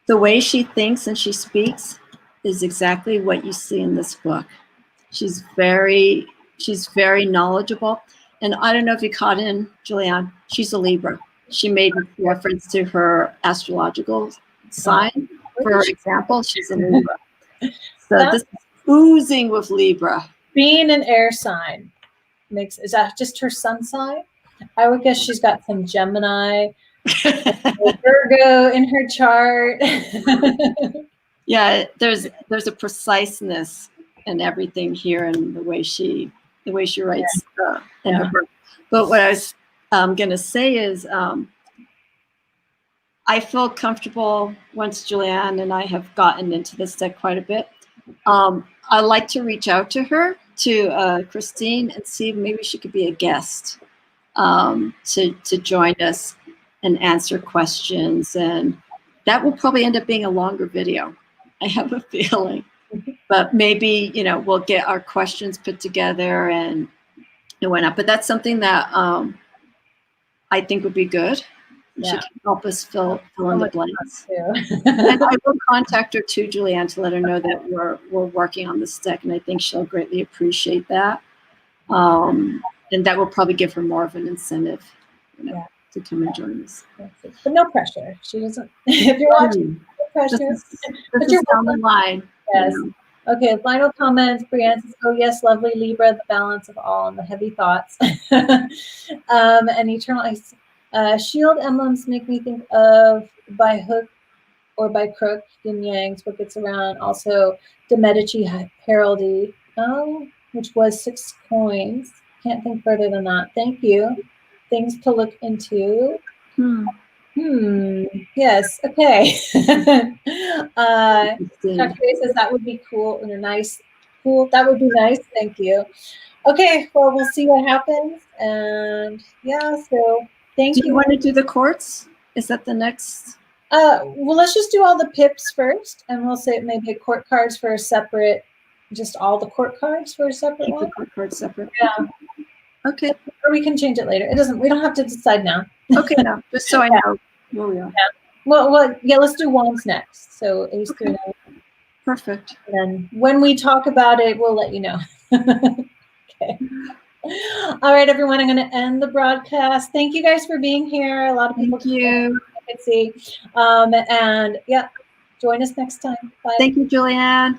The way she thinks and she speaks is exactly what you see in this book. She's very knowledgeable. And I don't know if you caught in, Julianne, she's a Libra. She made reference to her astrological sign. For example, she's a Libra. So this is oozing with Libra. being an air sign is that just her sun sign? I would guess she's got some Gemini, Virgo in her chart. Yeah, there's a preciseness in everything here, and the way she writes in her book. But what I was going to say is, I feel comfortable once Julianne and I have gotten into this deck quite a bit. I like to reach out to her, to Christine, and see if maybe she could be a guest to join us and answer questions. And that will probably end up being a longer video, I have a feeling. But maybe, we'll get our questions put together and whatnot. But that's something that I think would be good. Yeah. She can help us fill in the blanks. And I will contact her too, Julianne, to let her know that we're working on this deck, and I think she'll greatly appreciate that. And that will probably give her more of an incentive, to come and join us. But no pressure. She doesn't. If you're watching, no pressure. This is down the line. Yes. Okay, final comments. Brianne says, oh yes, lovely Libra, the balance of all and the heavy thoughts. And eternal shield emblems make me think of by hook or by crook, yin yangs, what gets around. Also, the Medici heraldry, which was 6 coins. Can't think further than that. Thank you. Things to look into. Yes. Okay. Dr. Ray says that would be cool and nice. Cool. That would be nice. Thank you. Okay. Well, we'll see what happens. And yeah. So thank you. Do you want to do the courts? Is that the next? Well, let's just do all the pips first, and we'll say maybe court cards for a separate. Just all the court cards for a separate one. The court cards separate. Yeah. Okay. Or we can change it later. It doesn't. We don't have to decide now. Okay. No. Just so I know where we are. Yeah. Well, yeah. Let's do wands next. So ace through 9. Perfect. And then when we talk about it, we'll let you know. Okay. All right, everyone. I'm going to end the broadcast. Thank you guys for being here. A lot of people. Thank you. I could see. And yeah, join us next time. Bye. Thank you, Julianne.